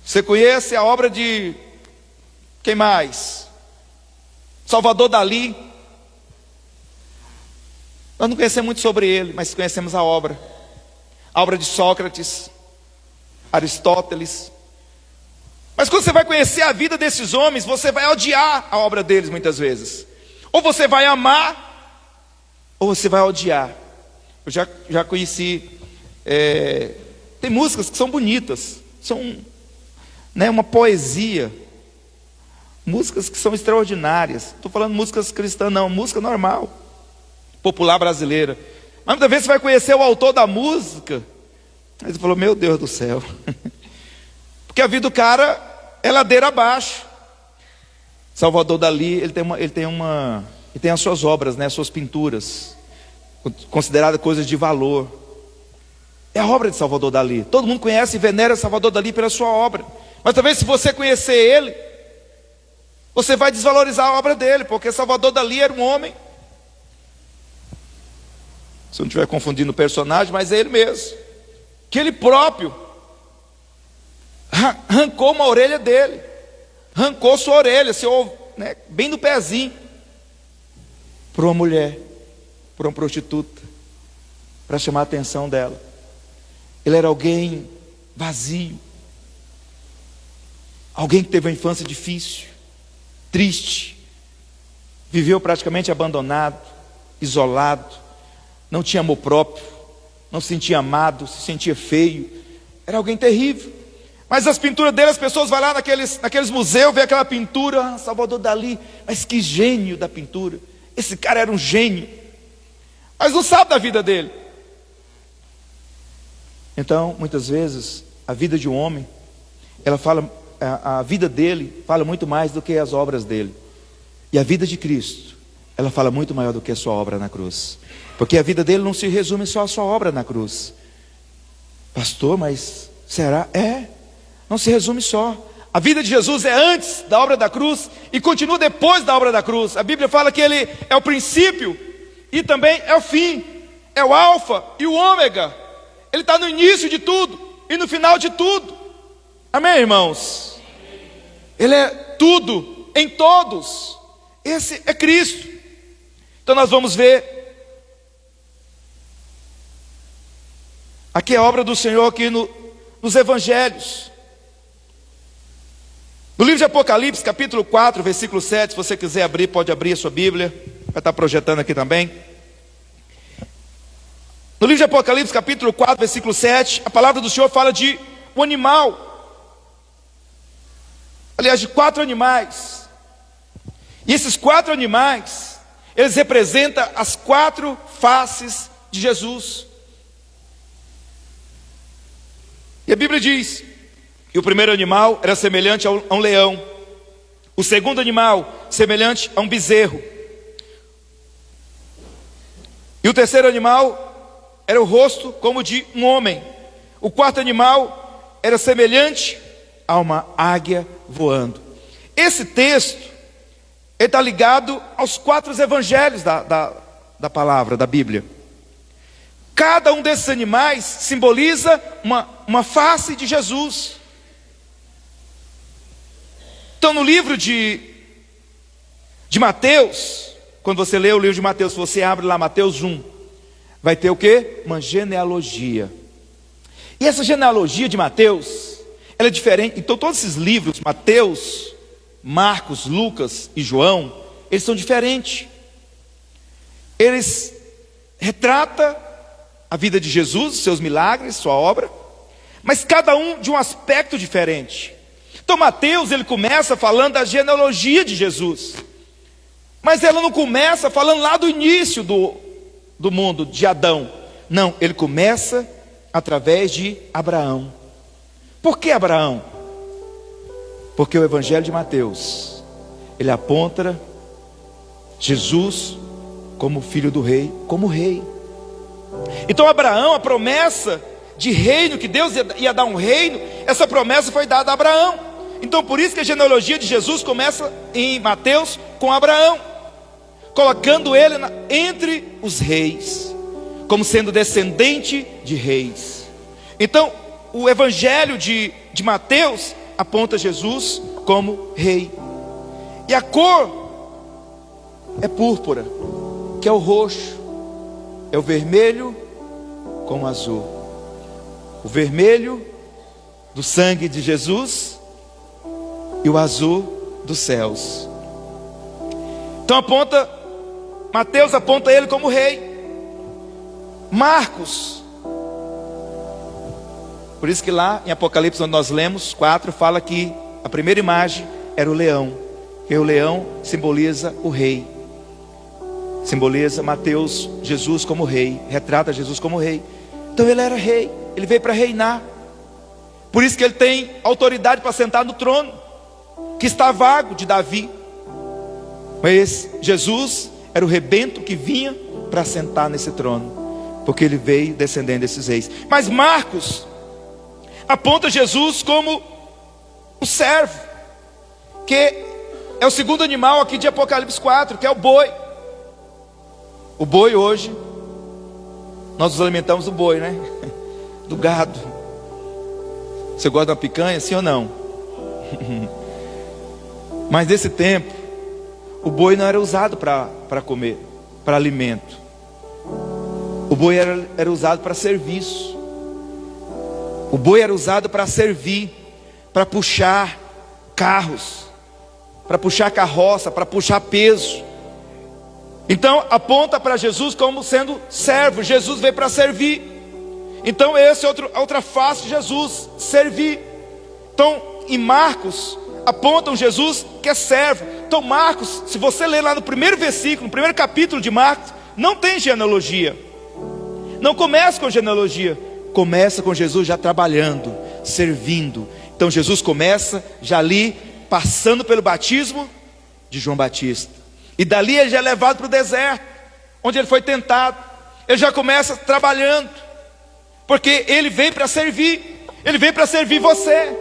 Você conhece a obra de quem mais? Salvador Dalí. Nós não conhecemos muito sobre ele, mas conhecemos a obra de Sócrates, Aristóteles. Mas quando você vai conhecer a vida desses homens, você vai odiar a obra deles muitas vezes. Ou você vai amar, ou você vai odiar. Eu já conheci Tem músicas que são bonitas, são, né, uma poesia, músicas que são extraordinárias. Estou falando músicas cristãs, não, música normal, popular brasileira. Mas muitas vezes você vai conhecer o autor da música, aí você falou, meu Deus do céu, porque a vida do cara é ladeira abaixo. Salvador Dalí, ele tem as suas obras, né, as suas pinturas, consideradas coisas de valor. É a obra de Salvador Dalí. Todo mundo conhece e venera Salvador Dalí pela sua obra. Mas talvez se você conhecer ele, você vai desvalorizar a obra dele, porque Salvador Dalí era um homem, se eu não estiver confundindo o personagem, mas é ele mesmo, que ele próprio arrancou uma orelha dele, arrancou sua orelha, né, bem no pezinho, para uma mulher, para uma prostituta, para chamar a atenção dela. Ele era alguém vazio, alguém que teve uma infância difícil, triste, viveu praticamente abandonado, isolado, não tinha amor próprio, não se sentia amado, se sentia feio, era alguém terrível. Mas as pinturas dele, as pessoas vão lá naqueles museus, vê aquela pintura, Salvador Dalí, mas que gênio da pintura, esse cara era um gênio, mas não sabe da vida dele. Então, muitas vezes, a vida de um homem, a vida dele fala muito mais do que as obras dele. E a vida de Cristo, ela fala muito maior do que a sua obra na cruz. Porque a vida dele não se resume só à sua obra na cruz. Pastor, mas será? Não se resume só. A vida de Jesus é antes da obra da cruz e continua depois da obra da cruz. A Bíblia fala que ele é o princípio e também é o fim. É o alfa e o ômega. Ele está no início de tudo e no final de tudo. Amém, irmãos? Ele é tudo em todos. Esse é Cristo. Então nós vamos ver aqui a obra do Senhor aqui nos evangelhos. No livro de Apocalipse, capítulo 4, versículo 7, se você quiser abrir, pode abrir a sua Bíblia. Vai estar projetando aqui também. No livro de Apocalipse, capítulo 4, versículo 7, a palavra do Senhor fala de um animal. Aliás, de 4 animais. E esses 4 animais, eles representam as 4 faces de Jesus. E a Bíblia diz que o primeiro animal era semelhante a um leão. O segundo animal, semelhante a um bezerro. E o terceiro animal era o rosto como de um homem. O quarto animal era semelhante a uma águia voando. Esse texto está ligado aos 4 evangelhos da palavra, da Bíblia. Cada um desses animais simboliza uma face de Jesus. Então no livro de Mateus, quando você lê o livro de Mateus, se você abre lá Mateus 1, vai ter o quê? Uma genealogia. E essa genealogia de Mateus, ela é diferente. Então todos esses livros, Mateus, Marcos, Lucas e João, eles são diferentes. Eles retratam a vida de Jesus, seus milagres, sua obra, mas cada um de um aspecto diferente. Então Mateus, ele começa falando da genealogia de Jesus, mas ela não começa falando lá do início do mundo, de Adão. Não, ele começa através de Abraão. Por que Abraão? Porque o evangelho de Mateus, ele aponta Jesus como filho do rei, como rei. Então Abraão, a promessa de reino, que Deus ia dar um reino, essa promessa foi dada a Abraão. Então por isso que a genealogia de Jesus começa em Mateus com Abraão, colocando ele entre os reis, como sendo descendente de reis. Então o evangelho de Mateus aponta Jesus como rei. E a cor é púrpura, que é o roxo, é o vermelho com o azul. O vermelho do sangue de Jesus e o azul dos céus. Então Mateus aponta ele como rei. Marcos Por isso que lá em Apocalipse, onde nós lemos 4, fala que a primeira imagem era o leão. E o leão simboliza o rei. Simboliza Mateus, Jesus como rei. Retrata Jesus como rei. Então ele era rei. Ele veio para reinar. Por isso que ele tem autoridade para sentar no trono, que está vago de Davi. Mas Jesus era o rebento que vinha para sentar nesse trono, porque ele veio descendendo desses reis. Mas Marcos aponta Jesus como um servo, que é o segundo animal aqui de Apocalipse 4, que é o boi. O boi hoje, nós nos alimentamos do boi, né? Do gado. Você gosta de uma picanha, sim ou não? Mas nesse tempo, o boi não era usado para comer, para alimento. O boi era usado para serviço. O boi era usado para servir, para puxar carros, para puxar carroça, para puxar peso. Então aponta para Jesus como sendo servo. Jesus veio para servir. Então esse é outra face de Jesus, servir. Então em Marcos apontam Jesus que é servo. Então Marcos, se você ler lá no primeiro versículo, no primeiro capítulo de Marcos, não tem genealogia. Não começa com genealogia, começa com Jesus já trabalhando, servindo. Então Jesus começa já ali, passando pelo batismo de João Batista. E dali ele já é levado para o deserto, onde ele foi tentado. Ele já começa trabalhando, porque ele veio para servir. Ele veio para servir você.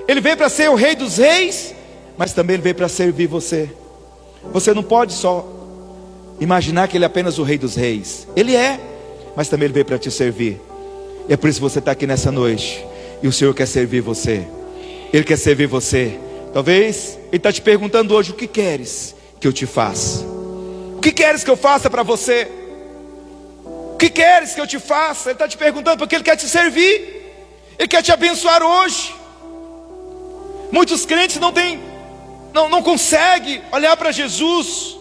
Ele veio para ser o rei dos reis, mas também ele veio para servir você. Você não pode só imaginar que ele é apenas o rei dos reis. Ele é, mas também ele veio para te servir. E é por isso que você está aqui nessa noite. E o Senhor quer servir você. Ele quer servir você. Talvez Ele está te perguntando hoje: o que queres que eu te faça? O que queres que eu faça para você? O que queres que eu te faça? Ele está te perguntando porque Ele quer te servir. Ele quer te abençoar hoje. Muitos crentes não conseguem olhar para Jesus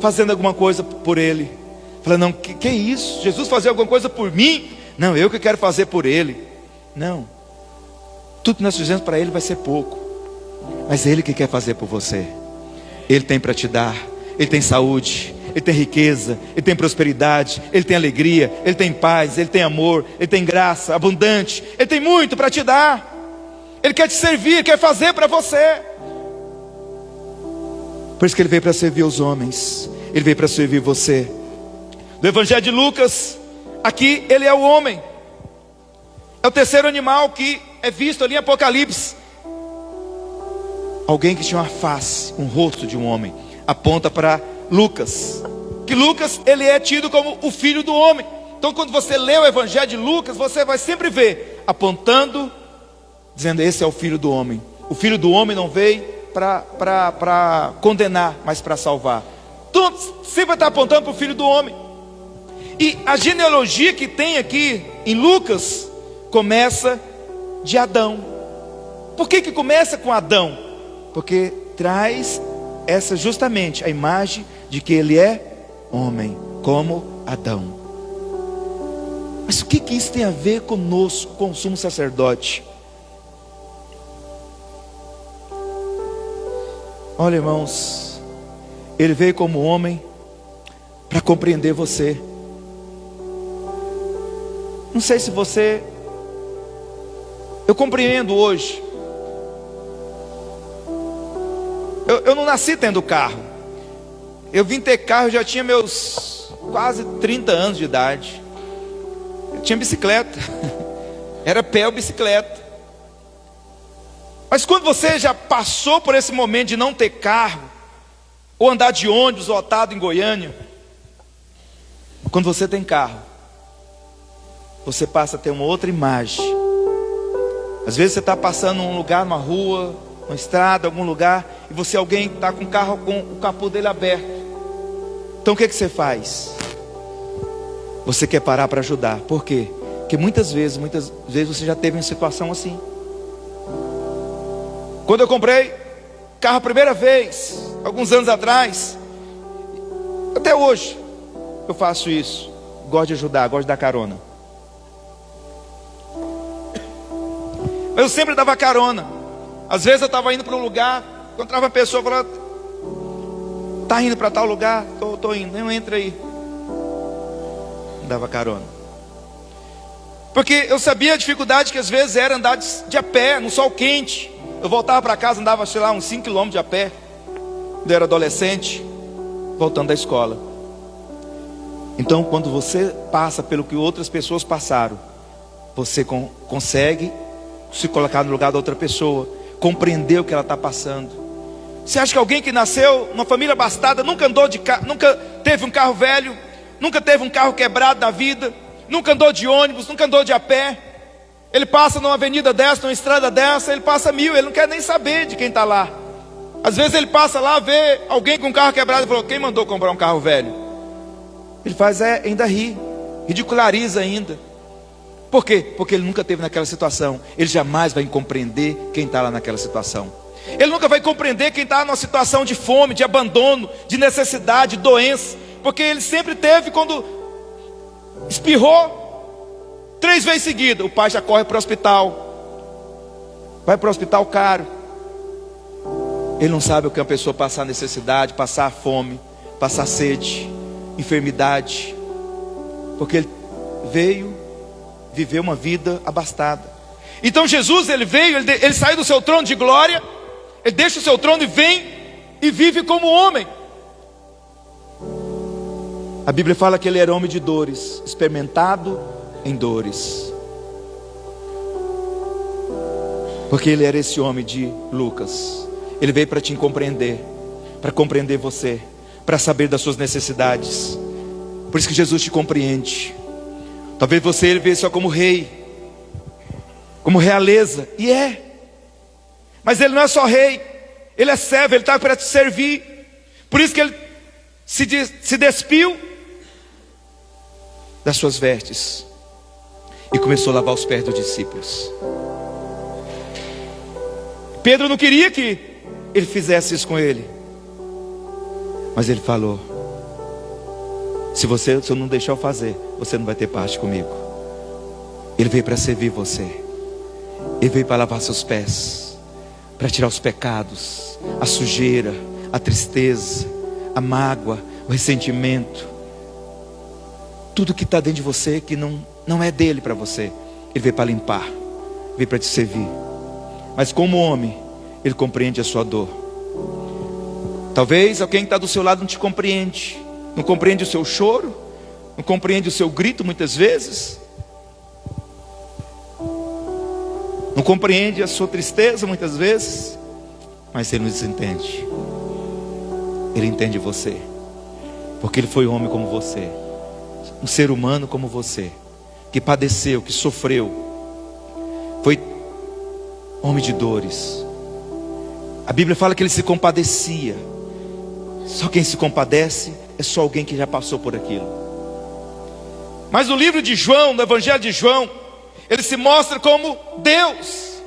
fazendo alguma coisa por Ele. Falando: não, que é isso? Jesus fazer alguma coisa por mim? Não, eu que quero fazer por Ele. Não, tudo que nós fizemos para Ele vai ser pouco, mas é Ele que quer fazer por você. Ele tem para te dar. Ele tem saúde, Ele tem riqueza, Ele tem prosperidade, Ele tem alegria, Ele tem paz, Ele tem amor, Ele tem graça abundante. Ele tem muito para te dar. Ele quer te servir, Ele quer fazer para você. Por isso que Ele veio para servir os homens. Ele veio para servir você. No Evangelho de Lucas, aqui Ele é o homem. É o terceiro animal que é visto ali em Apocalipse. Alguém que tinha uma face, um rosto de um homem. Aponta para Lucas. Que Lucas, ele é tido como o filho do homem. Então quando você lê o Evangelho de Lucas, você vai sempre ver apontando, dizendo: esse é o filho do homem. O filho do homem não veio para condenar, mas para salvar. Então sempre está apontando para o filho do homem. E a genealogia que tem aqui em Lucas começa de Adão. Por que começa com Adão? Porque traz essa justamente a imagem de que ele é homem, como Adão. Mas o que isso tem a ver conosco, com o sumo sacerdote? Olha, irmãos, ele veio como homem para compreender você. Não sei se você... Eu compreendo hoje. Eu não nasci tendo carro. Eu vim ter carro, já tinha meus quase 30 anos de idade. Eu tinha bicicleta. Era pé ou bicicleta. Mas quando você já passou por esse momento de não ter carro, ou andar de ônibus lotado em Goiânia, quando você tem carro, você passa a ter uma outra imagem. Às vezes você está passando num lugar, numa rua, numa estrada, algum lugar, e alguém está com o carro com o capô dele aberto. Então o que você faz? Você quer parar para ajudar. Por quê? Porque muitas vezes você já teve uma situação assim. Quando eu comprei carro a primeira vez, alguns anos atrás, até hoje eu faço isso. Gosto de ajudar, gosto de dar carona. Eu sempre dava carona. Às vezes eu estava indo para um lugar, encontrava uma pessoa e falava: está indo para tal lugar? Estou indo, não entra aí. Dava carona. Porque eu sabia a dificuldade que às vezes era andar de a pé, no sol quente. Eu voltava para casa, andava, sei lá, uns 5 km de a pé, quando eu era adolescente, voltando da escola. Então, quando você passa pelo que outras pessoas passaram, você consegue se colocar no lugar da outra pessoa, compreender o que ela está passando. Você acha que alguém que nasceu numa família abastada, nunca andou de carro, nunca teve um carro velho, nunca teve um carro quebrado na vida, nunca andou de ônibus, nunca andou de a pé, ele passa numa avenida dessa, numa estrada dessa, ele passa 1000, ele não quer nem saber de quem está lá. Às vezes ele passa lá, vê alguém com um carro quebrado e falou: quem mandou comprar um carro velho? Ele faz ainda ri, ridiculariza ainda. Por quê? Porque ele nunca esteve naquela situação. Ele jamais vai compreender quem está lá naquela situação. Ele nunca vai compreender quem está numa situação de fome, de abandono, de necessidade, de doença. Porque ele sempre teve, quando espirrou 3 vezes seguidas, o pai já corre para o hospital. Vai para o hospital caro. Ele não sabe o que é uma pessoa passar necessidade, passar fome, passar sede, enfermidade, porque ele veio viver uma vida abastada. Então Jesus, ele veio, ele saiu do seu trono de glória, ele deixa o seu trono e vem e vive como homem. A Bíblia fala que ele era homem de dores, experimentado em dores, porque ele era esse homem de Lucas. Ele veio para te compreender, para compreender você, para saber das suas necessidades. Por isso que Jesus te compreende. Talvez você ele vê só como rei, como realeza, e mas ele não é só rei, ele é servo, ele está para te servir. Por isso que ele se despiu das suas vestes e começou a lavar os pés dos discípulos. Pedro não queria que ele fizesse isso com ele, mas ele falou: se eu não deixar eu fazer, você não vai ter parte comigo. Ele veio para servir você. Ele veio para lavar seus pés, para tirar os pecados, a sujeira, a tristeza, a mágoa, o ressentimento, tudo que está dentro de você que não é dele para você. Ele veio para limpar, veio para te servir. Mas como homem, ele compreende a sua dor. Talvez alguém que está do seu lado não te compreende, não compreende o seu choro, não compreende o seu grito muitas vezes, não compreende a sua tristeza muitas vezes, mas ele nos entende. Ele entende você, porque ele foi homem como você, um ser humano como você, que padeceu, que sofreu, foi homem de dores. A Bíblia fala que ele se compadecia. Só quem se compadece é só alguém que já passou por aquilo. Mas no livro de João, no Evangelho de João, ele se mostra como Deus.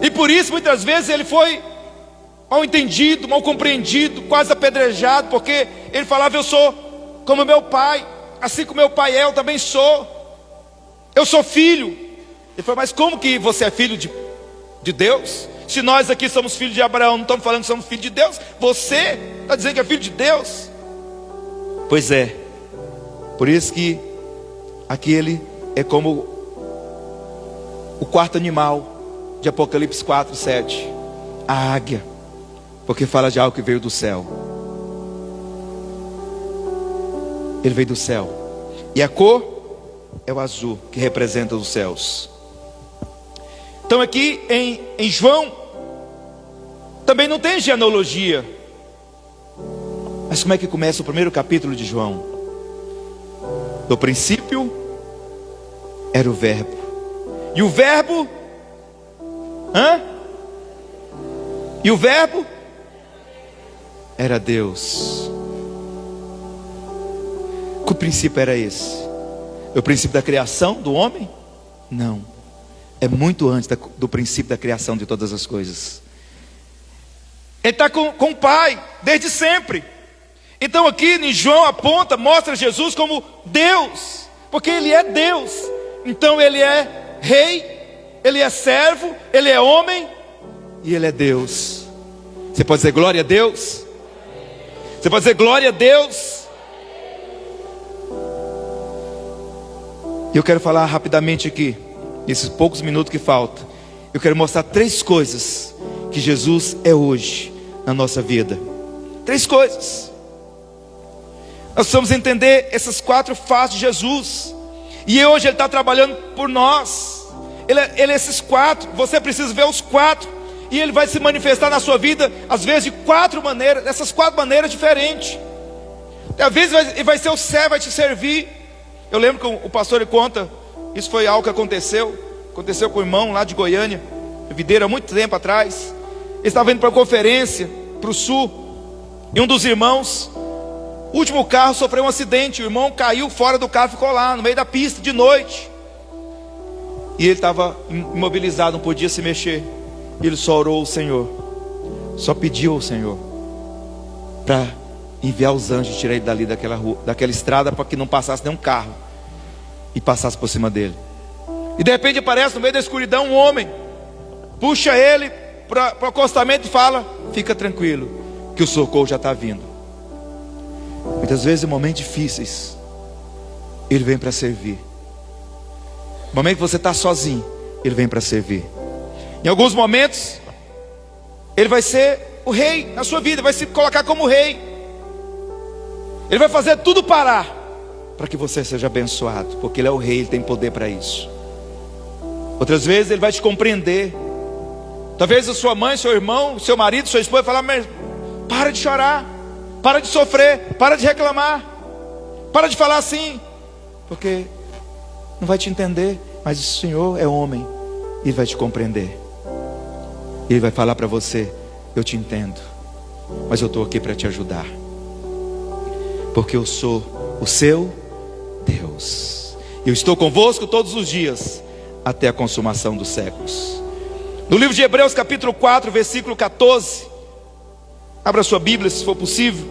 E por isso muitas vezes ele foi mal entendido, mal compreendido, quase apedrejado, porque ele falava: eu sou como meu pai, assim como meu pai é, eu também sou. Eu sou filho. Ele falou: mas como que você é filho de Deus? Se nós aqui somos filhos de Abraão, não estamos falando que somos filhos de Deus? Você está dizendo que é filho de Deus? Pois é. Por isso que aqui ele é como o quarto animal de Apocalipse 4, 7. A águia, porque fala de algo que veio do céu. Ele veio do céu. E a cor é o azul, que representa os céus. Então aqui em João também não tem genealogia. Mas como é que começa o primeiro capítulo de João? No princípio era o verbo. E o verbo E o verbo era Deus. Que princípio era esse? É o princípio da criação do homem? Não. É muito antes do princípio da criação de todas as coisas. Ele está com o Pai desde sempre. Então aqui em João aponta, mostra Jesus como Deus, porque Ele é Deus. Então Ele é Rei, Ele é servo, Ele é homem e Ele é Deus. Você pode dizer glória a Deus? Você pode dizer glória a Deus? E eu quero falar rapidamente aqui, nesses poucos minutos que faltam. Eu quero mostrar 3 coisas que Jesus é hoje na nossa vida. 3 coisas. Nós precisamos entender essas 4 faces de Jesus. E hoje Ele está trabalhando por nós. Ele é esses 4. Você precisa ver os 4. E Ele vai se manifestar na sua vida, às vezes de 4 maneiras. Dessas 4 maneiras diferentes. Às vezes vai ser o céu, vai te servir. Eu lembro que o pastor ele conta. Isso foi algo que aconteceu com o irmão lá de Goiânia, videira, há muito tempo atrás. Ele estava indo para uma conferência para o sul. E um dos irmãos, o último carro sofreu um acidente. O irmão caiu fora do carro, ficou lá no meio da pista de noite. E ele estava imobilizado, não podia se mexer. E ele só orou ao Senhor, só pediu ao Senhor para enviar os anjos e tirar ele dali daquela rua, daquela estrada, para que não passasse nenhum carro e passasse por cima dele. E de repente aparece no meio da escuridão um homem, puxa ele para o acostamento e fala: fica tranquilo, que o socorro já está vindo. Muitas vezes em momentos difíceis Ele vem para servir. No momento que você está sozinho, Ele vem para servir. Em alguns momentos Ele vai ser o rei na sua vida, vai se colocar como rei. Ele vai fazer tudo parar para que você seja abençoado, porque Ele é o rei, Ele tem poder para isso. Outras vezes Ele vai te compreender. Talvez a sua mãe, seu irmão, seu marido, sua esposa vai falar: mas para de chorar, para de sofrer, para de reclamar, para de falar assim, porque não vai te entender. Mas o Senhor é homem, Ele vai te compreender. Ele vai falar para você: eu te entendo, mas eu estou aqui para te ajudar, porque eu sou o seu Deus. Eu estou convosco todos os dias, até a consumação dos séculos. No livro de Hebreus capítulo 4, versículo 14. Abra sua Bíblia se for possível.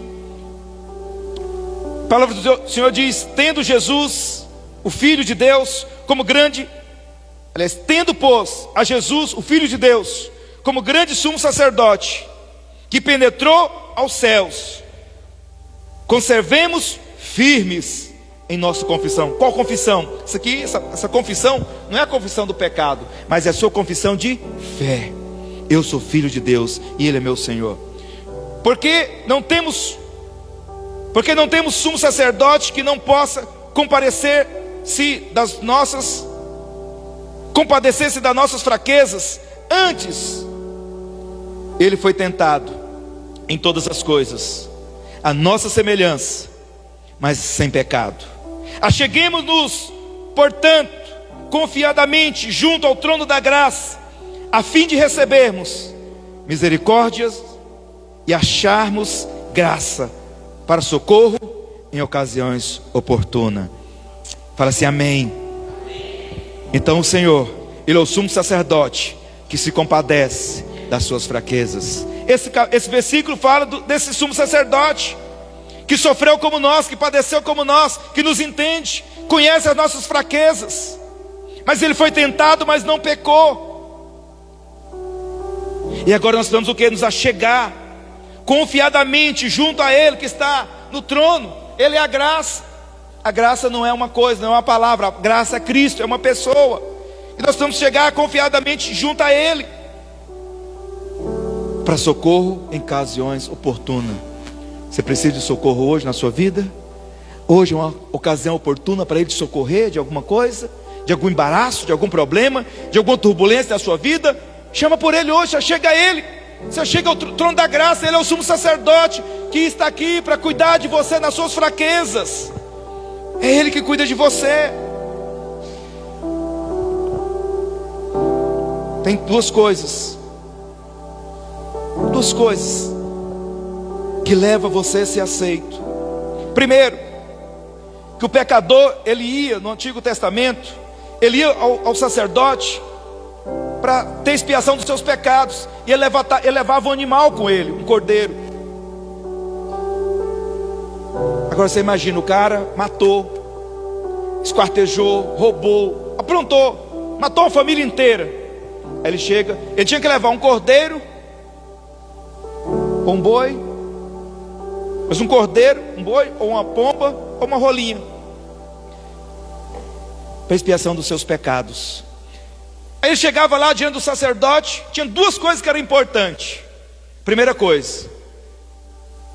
A palavra do Senhor diz: tendo Jesus, o Filho de Deus, como grande, aliás, tendo pois a Jesus, o Filho de Deus, como grande sumo sacerdote, que penetrou aos céus, conservemos firmes em nossa confissão. Qual confissão? Essa confissão não é a confissão do pecado, mas é a sua confissão de fé. Eu sou filho de Deus e Ele é meu Senhor. Porque não temos sumo sacerdote que não possa compadecer-se das nossas fraquezas. Antes Ele foi tentado em todas as coisas, a nossa semelhança, mas sem pecado. Acheguemos-nos, portanto, confiadamente junto ao trono da graça, a fim de recebermos misericórdias e acharmos graça para socorro em ocasiões oportunas. Fala assim: amém. Então o Senhor, Ele é o sumo sacerdote que se compadece das suas fraquezas. Esse versículo fala desse sumo sacerdote que sofreu como nós, que padeceu como nós, que nos entende, conhece as nossas fraquezas. Mas Ele foi tentado, mas não pecou. E agora nós precisamos o quê? Nos achegar confiadamente junto a Ele que está no trono. Ele é a graça. A graça não é uma coisa, não é uma palavra. A graça é Cristo, é uma pessoa. E nós precisamos chegar confiadamente junto a Ele, para socorro em ocasiões oportunas. Você precisa de socorro hoje na sua vida? Hoje é uma ocasião oportuna para Ele te socorrer de alguma coisa, de algum embaraço, de algum problema, de alguma turbulência da sua vida? Chama por Ele hoje, chega a Ele. Você chega ao trono da graça. Ele é o sumo sacerdote que está aqui para cuidar de você nas suas fraquezas. É Ele que cuida de você. Tem duas coisas que leva você a ser aceito. Primeiro, que o pecador, ele ia no Antigo Testamento, ele ia ao sacerdote para ter expiação dos seus pecados, e ele levava um animal com ele, um cordeiro. Agora você imagina, o cara matou, esquartejou, roubou, aprontou, matou a família inteira. Aí ele chega, ele tinha que levar um cordeiro, ou um boi, mas um cordeiro, um boi, ou uma pomba, ou uma rolinha, para expiação dos seus pecados. Aí ele chegava lá diante do sacerdote, tinha duas coisas que eram importantes. Primeira coisa,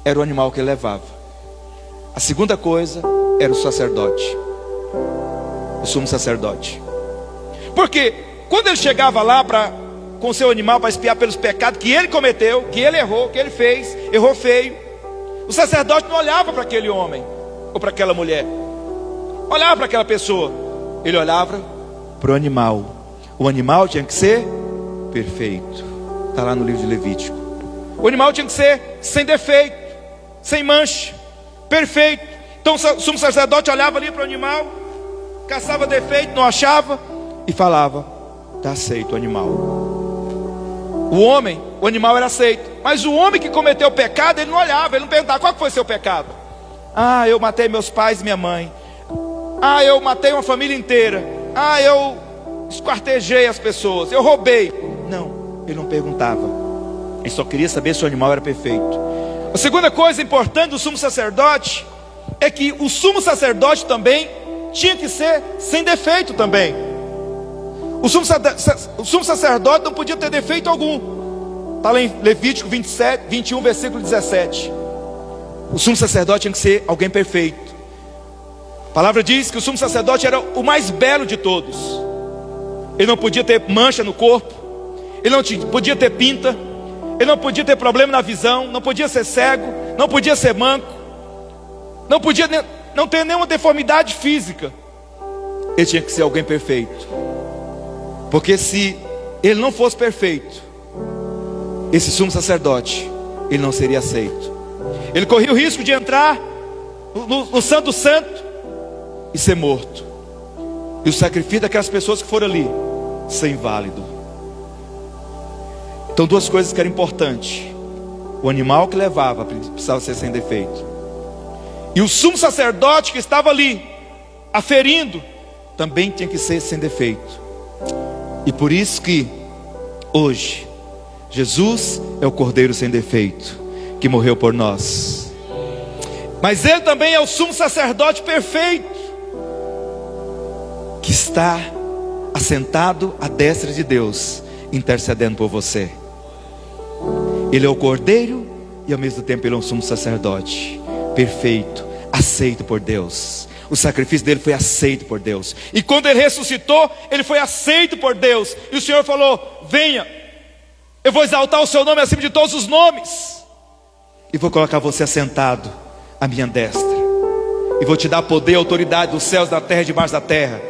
era o animal que ele levava. A segunda coisa, era o sacerdote, o sumo sacerdote. Porque quando ele chegava lá com o seu animal para expiar pelos pecados que ele cometeu, que ele errou, que ele fez, errou feio, o sacerdote não olhava para aquele homem ou para aquela mulher, olhava para aquela pessoa, ele olhava para o animal. O animal tinha que ser perfeito. Está lá no livro de Levítico. O animal tinha que ser sem defeito, sem mancha, perfeito. Então o sumo sacerdote olhava ali para o animal, caçava defeito, não achava, e falava: está aceito o animal. O animal era aceito. Mas o homem que cometeu o pecado, ele não olhava, ele não perguntava: qual foi seu pecado? Ah, eu matei meus pais e minha mãe. Ah, eu matei uma família inteira. Ah, eu esquartejei as pessoas, eu roubei. Não, ele não perguntava. Ele só queria saber se o animal era perfeito. A segunda coisa importante do sumo sacerdote é que o sumo sacerdote também tinha que ser sem defeito também. O sumo sacerdote não podia ter defeito algum. Está lá em Levítico 21, versículo 17. O sumo sacerdote tinha que ser alguém perfeito. A palavra diz que o sumo sacerdote era o mais belo de todos. Ele não podia ter mancha no corpo, ele não podia ter pinta, ele não podia ter problema na visão, não podia ser cego, não podia ser manco, não podia não ter nenhuma deformidade física. Ele tinha que ser alguém perfeito. Porque se ele não fosse perfeito, esse sumo sacerdote, ele não seria aceito. Ele corria o risco de entrar no Santo Santo e ser morto. E o sacrifício daquelas pessoas que foram ali ser inválido. Então duas coisas que eram importantes: o animal que levava precisava ser sem defeito, e o sumo sacerdote que estava ali aferindo também tinha que ser sem defeito. E por isso que hoje Jesus é o Cordeiro sem defeito que morreu por nós. Mas ele também é o sumo sacerdote perfeito, que está assentado à destra de Deus, intercedendo por você. Ele é o Cordeiro e ao mesmo tempo ele é um sumo sacerdote perfeito, aceito por Deus. O sacrifício dele foi aceito por Deus. E quando ele ressuscitou, ele foi aceito por Deus. E o Senhor falou: venha, eu vou exaltar o seu nome acima de todos os nomes, e vou colocar você assentado à minha destra, e vou te dar poder e autoridade dos céus, da terra e debaixo da terra.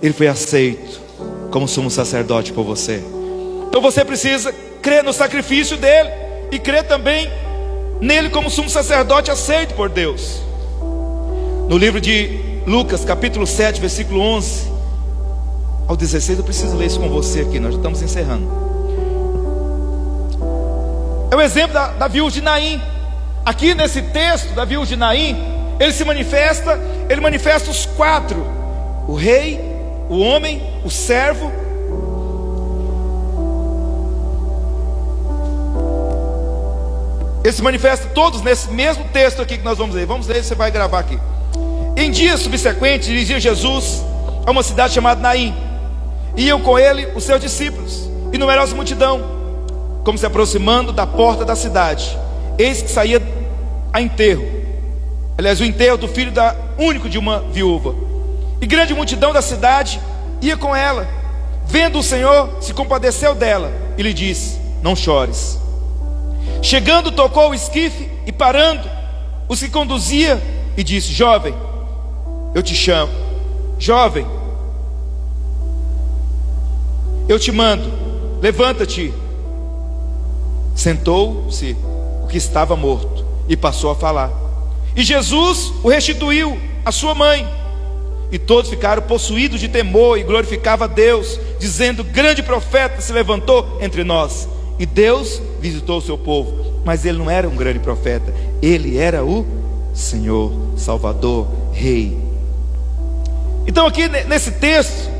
Ele foi aceito como sumo sacerdote por você. Então você precisa crer no sacrifício dele e crer também nele como sumo sacerdote aceito por Deus. No livro de Lucas, capítulo 7, versículo 11 ao 16, eu preciso ler isso com você aqui, nós já estamos encerrando. É o exemplo da viúva de Naim. Aqui nesse texto da viúva de Naim, ele manifesta os quatro: o rei, o homem, o servo. Eles se manifestam todos nesse mesmo texto aqui que nós vamos ler. Vamos ler, você vai gravar aqui. Em dias subsequentes, dirigia Jesus a uma cidade chamada Naim. Iam com ele os seus discípulos e numerosa multidão. Como se aproximando da porta da cidade, eis que saía a enterro. Aliás, o enterro do filho único de uma viúva. E grande multidão da cidade ia com ela. Vendo o Senhor, se compadeceu dela e lhe disse: não chores. Chegando, tocou o esquife e parando, os que conduzia, e disse: jovem, eu te chamo. Jovem, eu te mando, levanta-te. Sentou-se o que estava morto e passou a falar. E Jesus o restituiu à sua mãe. E todos ficaram possuídos de temor e glorificavam a Deus, dizendo: grande profeta se levantou entre nós. E Deus visitou o seu povo. Mas ele não era um grande profeta, ele era o Senhor, Salvador, Rei. Então aqui nesse texto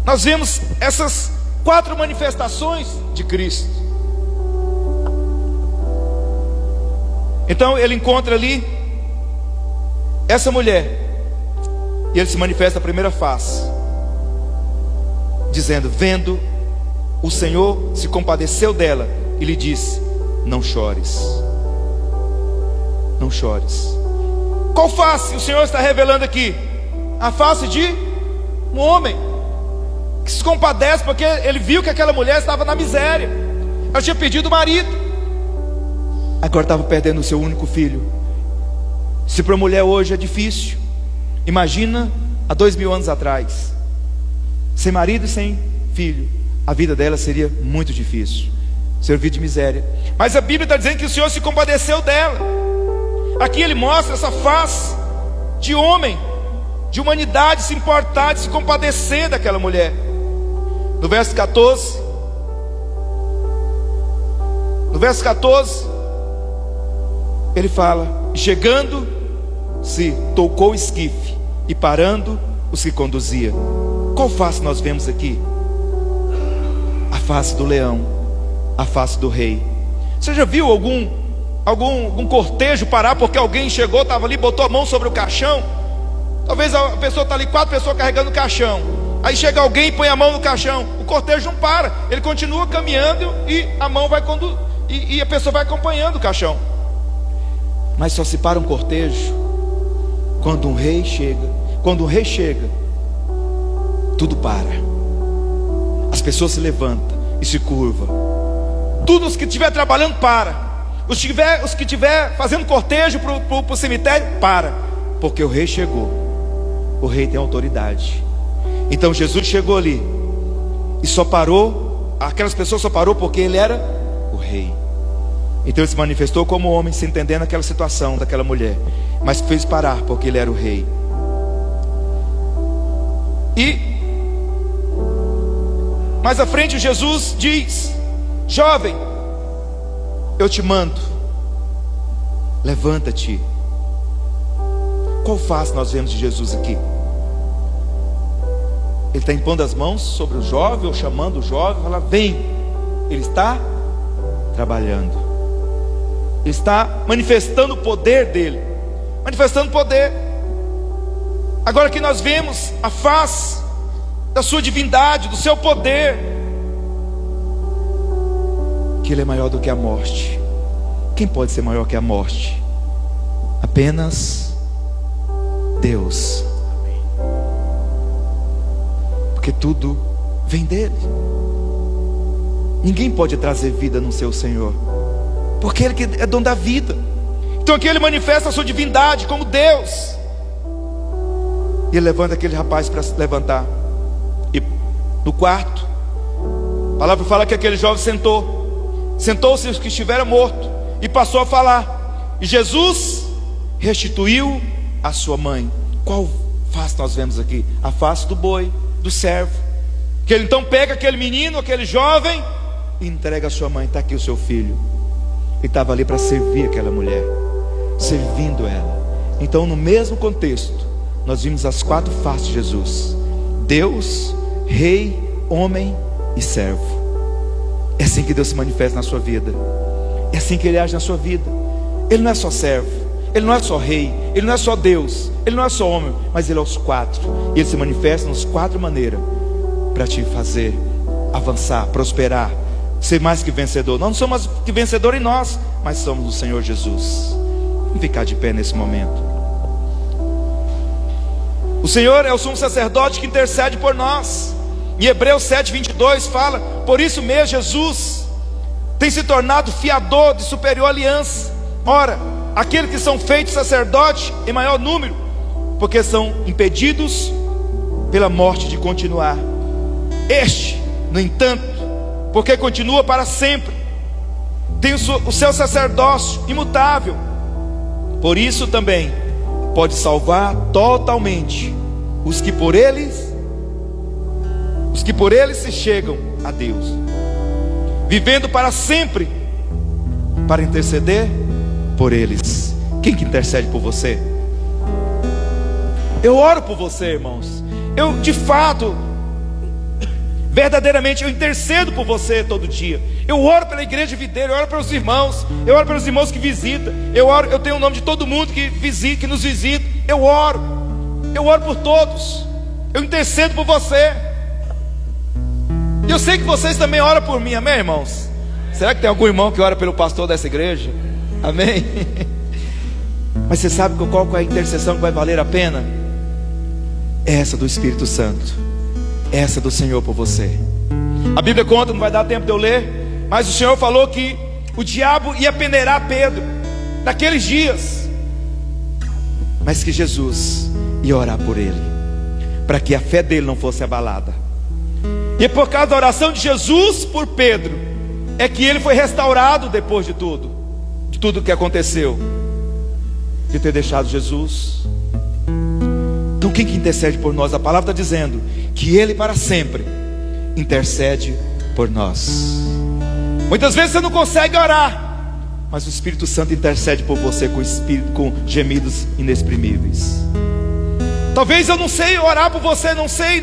nós vemos essas 4 manifestações de Cristo. Então ele encontra ali essa mulher, e ele se manifesta a primeira face, dizendo: vendo, o Senhor se compadeceu dela e lhe disse: não chores, não chores. Qual face o Senhor está revelando aqui? A face de um homem que se compadece, porque ele viu que aquela mulher estava na miséria. Ela tinha perdido o marido, agora estava perdendo o seu único filho. Se para a mulher hoje é difícil, imagina há 2000 anos atrás, sem marido e sem filho, a vida dela seria muito difícil, servir de miséria. Mas a Bíblia está dizendo que o Senhor se compadeceu dela. Aqui ele mostra essa face de homem, de humanidade, se importar, de se compadecer daquela mulher. No verso 14, ele fala: chegando-se, tocou o esquife, e parando, os que conduzia. Qual face nós vemos aqui? A face do leão, a face do rei. Você já viu algum cortejo parar porque alguém chegou, estava ali, botou a mão sobre o caixão? Talvez a pessoa está ali, 4 pessoas carregando o caixão, aí chega alguém e põe a mão no caixão, o cortejo não para, ele continua caminhando e a mão vai e a pessoa vai acompanhando o caixão. Mas só se para um cortejo quando um rei chega. Quando o rei chega, tudo para, as pessoas se levantam e se curvam, tudo os que estiver trabalhando para, os que estiver fazendo cortejo para o cemitério, para, porque o rei chegou. O rei tem autoridade. Então Jesus chegou ali e só parou, aquelas pessoas só parou porque ele era o rei. Então ele se manifestou como homem, se entendendo aquela situação daquela mulher, mas fez parar porque ele era o rei. E mais à frente Jesus diz: jovem, eu te mando, levanta-te. Qual face nós vemos de Jesus aqui? Ele está impondo as mãos sobre o jovem, ou chamando o jovem, fala: vem. Ele está trabalhando, ele está manifestando o poder dele, manifestando poder. Agora que nós vemos a face da sua divindade, do seu poder, que ele é maior do que a morte. Quem pode ser maior que a morte? Apenas Deus, porque tudo vem dele. Ninguém pode trazer vida no seu Senhor, porque ele que é dono da vida. Então aqui ele manifesta a sua divindade como Deus. E ele levanta aquele rapaz para se levantar. E no quarto, a palavra fala que aquele jovem sentou-se os que estiveram mortos, e passou a falar. E Jesus restituiu a sua mãe. Qual face nós vemos aqui? A face do boi, do servo, que ele então pega aquele menino, aquele jovem, e entrega a sua mãe. Está aqui o seu filho. Ele estava ali para servir aquela mulher, servindo ela. Então no mesmo contexto, nós vimos as 4 faces de Jesus: Deus, Rei, homem e servo. É assim que Deus se manifesta na sua vida, é assim que Ele age na sua vida. Ele não é só servo, Ele não é só rei, Ele não é só Deus, Ele não é só homem, mas Ele é os 4. E Ele se manifesta nas 4 maneiras para te fazer avançar, prosperar, ser mais que vencedor. Nós não somos mais que vencedor em nós, mas somos no Senhor Jesus. Vamos ficar de pé nesse momento. O Senhor é o sumo sacerdote que intercede por nós. Em Hebreus 7:22 fala: por isso mesmo Jesus tem se tornado fiador de superior aliança. Ora, aqueles que são feitos sacerdotes em maior número, porque são impedidos pela morte de continuar. Este, no entanto, porque continua para sempre, tem o seu sacerdócio imutável. Por isso também pode salvar totalmente os que por eles se chegam a Deus, vivendo para sempre para interceder por eles. Quem que intercede por você? Eu oro por você, irmãos. Eu de fato Verdadeiramente eu intercedo por você todo dia. Eu oro pela igreja videira, eu oro pelos irmãos, eu oro pelos irmãos que visitam, eu tenho o nome de todo mundo que visita, que nos visita. Eu oro por todos, eu intercedo por você. E eu sei que vocês também oram por mim, amém, irmãos? Será que tem algum irmão que ora pelo pastor dessa igreja? Amém? Mas você sabe qual é a intercessão que vai valer a pena? Essa do Espírito Santo, essa do Senhor por você. A Bíblia conta, não vai dar tempo de eu ler, mas o Senhor falou que o diabo ia peneirar Pedro naqueles dias, mas que Jesus ia orar por ele, para que a fé dele não fosse abalada. E por causa da oração de Jesus por Pedro, é que ele foi restaurado depois de tudo que aconteceu, de ter deixado Jesus. Então quem que intercede por nós? A palavra está dizendo que Ele para sempre intercede por nós. Muitas vezes você não consegue orar, mas o Espírito Santo intercede por você com gemidos inexprimíveis. Talvez eu não sei orar por você, não sei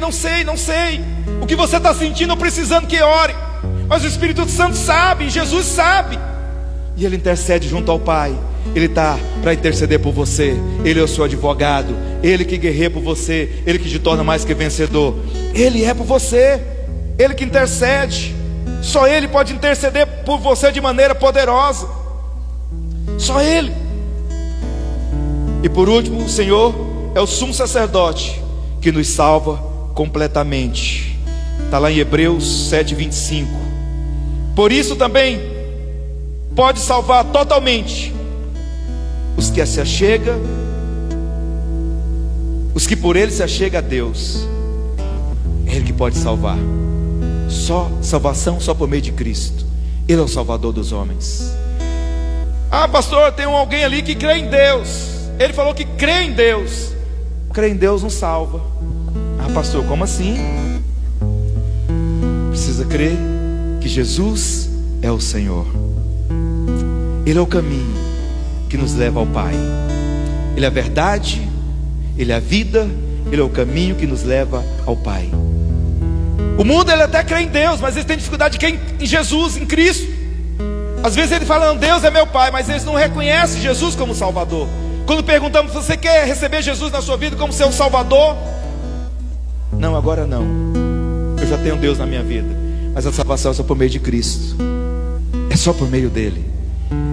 o que você está sentindo ou precisando que ore, mas o Espírito Santo sabe, Jesus sabe, e Ele intercede junto ao Pai. Ele está para interceder por você. Ele é o seu advogado, Ele que guerreia por você, Ele que te torna mais que vencedor. Ele é por você, Ele que intercede. Só Ele pode interceder por você de maneira poderosa, só Ele. E por último, o Senhor é o sumo sacerdote que nos salva completamente. Está lá em Hebreus 7:25. Por isso também pode salvar totalmente os que se achegam, os que por Ele se achegam a Deus. É Ele que pode salvar. Só salvação, só por meio de Cristo. Ele é o Salvador dos homens. Ah, pastor, tem alguém ali que crê em Deus. Ele falou que crê em Deus. Crê em Deus não salva. Ah, pastor, como assim? Precisa crer que Jesus é o Senhor. Ele é o caminho que nos leva ao Pai. Ele é a verdade, Ele é a vida, Ele é o caminho que nos leva ao Pai. O mundo ele até crê em Deus, mas eles têm dificuldade de crer em Jesus, em Cristo. Às vezes ele fala, não, Deus é meu Pai, mas eles não reconhecem Jesus como Salvador. Quando perguntamos, você quer receber Jesus na sua vida como seu Salvador? Não, agora não. Eu já tenho Deus na minha vida, mas a salvação é só por meio de Cristo. É só por meio dele.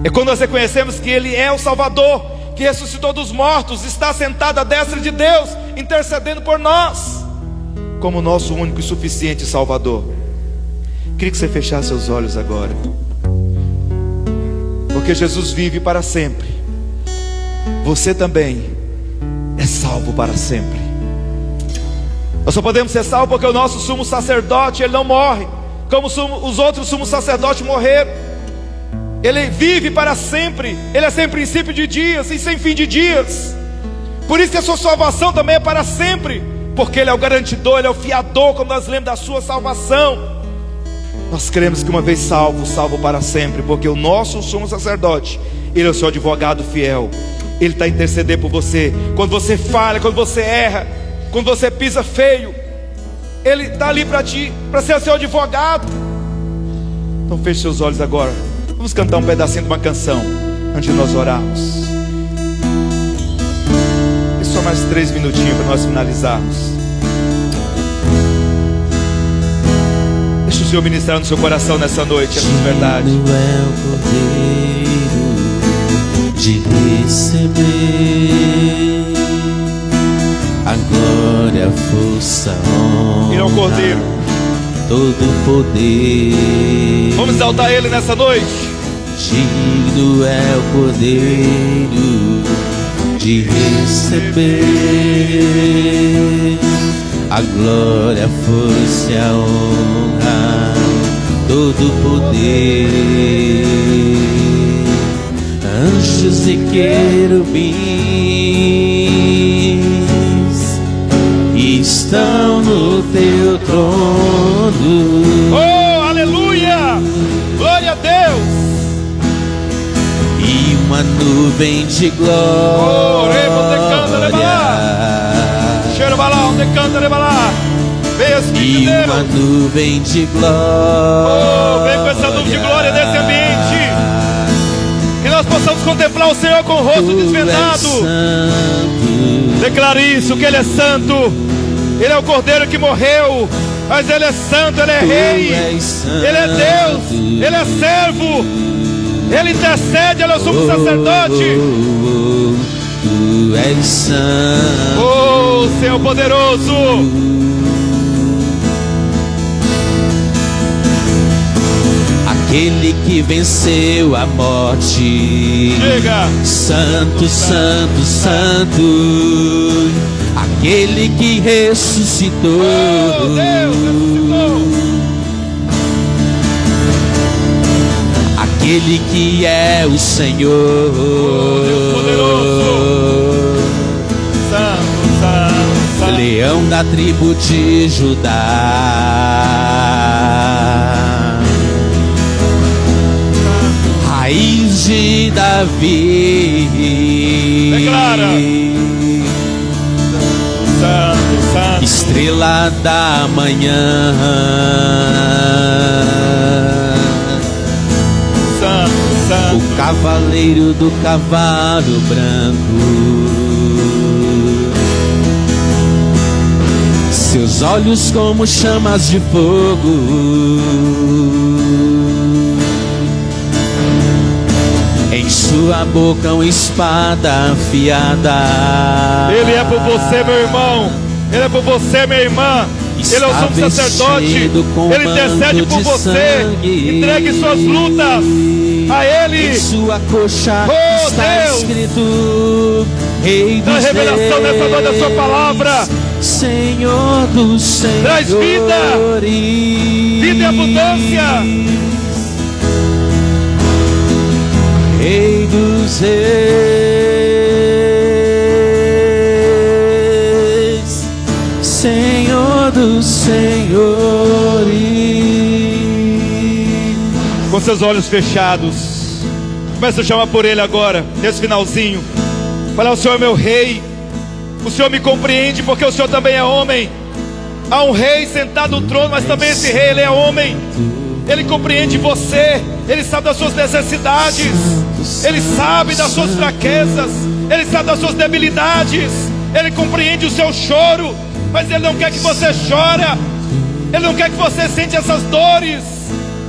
É quando nós reconhecemos que Ele é o Salvador, que ressuscitou dos mortos, está sentado à destra de Deus, intercedendo por nós, como nosso único e suficiente Salvador. Queria que você fechasse seus olhos agora, porque Jesus vive para sempre. Você também é salvo para sempre. Nós só podemos ser salvos porque o nosso sumo sacerdote, ele não morre como os outros sumos sacerdotes morreram. Ele vive para sempre. Ele é sem princípio de dias e sem fim de dias. Por isso que a sua salvação também é para sempre, porque Ele é o garantidor, Ele é o fiador, como nós lemos da sua salvação. Nós cremos que uma vez salvo, salvo para sempre, porque o nosso sumo sacerdote, Ele é o seu advogado fiel. Ele está a interceder por você. Quando você falha, quando você erra, quando você pisa feio, Ele está ali para ti, para ser o seu advogado. Então feche seus olhos agora. Vamos cantar um pedacinho de uma canção antes de nós orarmos. E só mais 3 minutinhos para nós finalizarmos. Deixa o Senhor ministrar no seu coração nessa noite essa verdade. É o poder de receber a glória, a força, a honra. Ele é o Cordeiro. Todo poder. Vamos exaltar Ele nessa noite. Digno é o Cordeiro de receber a glória, a força e a honra, todo poder. Anjos e querubins estão no teu trono. Oh, aleluia! Glória a Deus! E uma nuvem de glória. Vem, Espírito de e Deus. uma nuvem de glória. Oh, vem com essa nuvem de glória nesse ambiente. Que nós possamos contemplar o Senhor com o rosto Tu és desvendado. santo. Declare isso, que Ele é santo. Ele é o Cordeiro que morreu, mas Ele é santo, Ele é Tu rei, és santo. Ele é Deus, Ele é servo, Ele intercede, Ele é o sumo sacerdote. Tu és santo. Oh, Senhor poderoso. Aquele que venceu a morte. Chega. Santo, santo, santo. Aquele que ressuscitou. Oh, Deus ressuscitou. Aquele que é o Senhor. Oh, Deus poderoso. Santo, santo, santo. Leão da tribo de Judá, raiz de Davi. Declara. Santo, santo. Estrela da manhã, Santo, santo. o cavaleiro do cavalo branco. Seus olhos como chamas de fogo, em sua boca uma espada afiada. Ele é por você, meu irmão. Ele é por você, minha irmã. Ele é o sumo sacerdote. Ele intercede por você. Entregue suas lutas a Ele. Em sua coxa Oh, está Deus. escrito Rei dos Dá revelação nessa noite da sua palavra. Senhor dos senhores. Traz vida. Vida e abundância. Rei dos reis, Senhor dos senhores. Com seus olhos fechados, comece a chamar por Ele agora, nesse finalzinho. Falar: o Senhor é meu rei. O Senhor me compreende porque o Senhor também é homem. Há um rei sentado no trono, mas também esse rei, ele é homem. Ele compreende você. Ele sabe das suas necessidades. Ele sabe das suas fraquezas. Ele sabe das suas debilidades. Ele compreende o seu choro, mas Ele não quer que você chore. Ele não quer que você sente essas dores,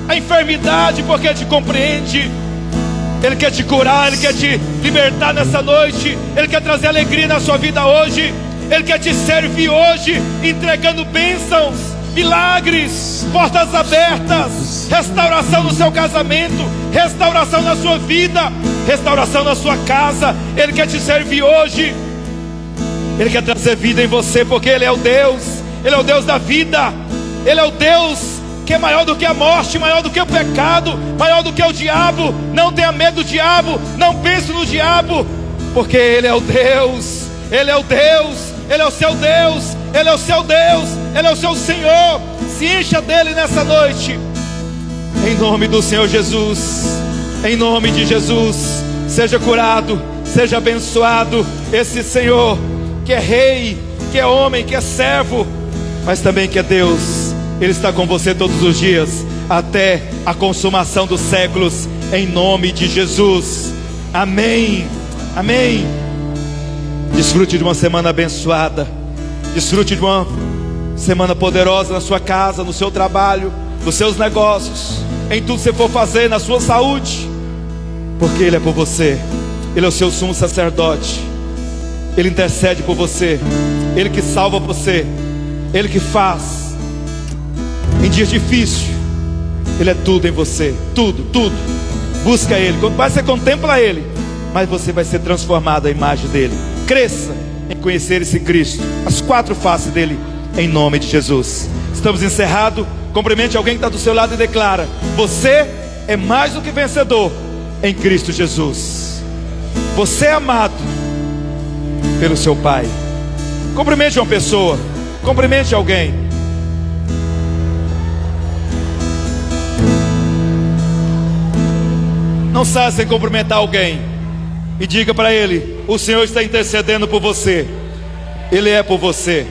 a enfermidade, porque Ele te compreende. Ele quer te curar, Ele quer te libertar nessa noite. Ele quer trazer alegria na sua vida hoje. Ele quer te servir hoje, entregando bênçãos, milagres, portas abertas, restauração no seu casamento, restauração na sua vida, restauração na sua casa. Ele quer te servir hoje. Ele quer trazer vida em você, porque Ele é o Deus. Ele é o Deus da vida. Ele é o Deus que é maior do que a morte, maior do que o pecado, maior do que o diabo. Não tenha medo do diabo, não pense no diabo, porque Ele é o Deus. Ele é o Deus. Ele é o seu Deus. Ele é o seu Deus. Ele é o seu Senhor. Se encha dele nessa noite, em nome do Senhor Jesus. Em nome de Jesus, seja curado, seja abençoado. Esse Senhor que é rei, que é homem, que é servo, mas também que é Deus. Ele está com você todos os dias, até a consumação dos séculos, em nome de Jesus. Amém, amém. Desfrute de uma semana abençoada. Desfrute de uma semana poderosa na sua casa, no seu trabalho, nos seus negócios, em tudo que você for fazer, na sua saúde, porque Ele é por você. Ele é o seu sumo sacerdote. Ele intercede por você. Ele que salva você. Ele que faz em dias difíceis. Ele é tudo em você. Tudo, tudo. Busca Ele. Quanto mais você contempla Ele, mais você vai ser transformado à imagem dEle. Cresça em conhecer esse Cristo, as quatro faces dEle, em nome de Jesus. Estamos encerrados. Cumprimente alguém que está do seu lado e declara: você é mais do que vencedor em Cristo Jesus. Você é amado pelo seu Pai. Cumprimente uma pessoa. Cumprimente alguém. Não saia sem cumprimentar alguém. E diga para ele: o Senhor está intercedendo por você. Ele é por você.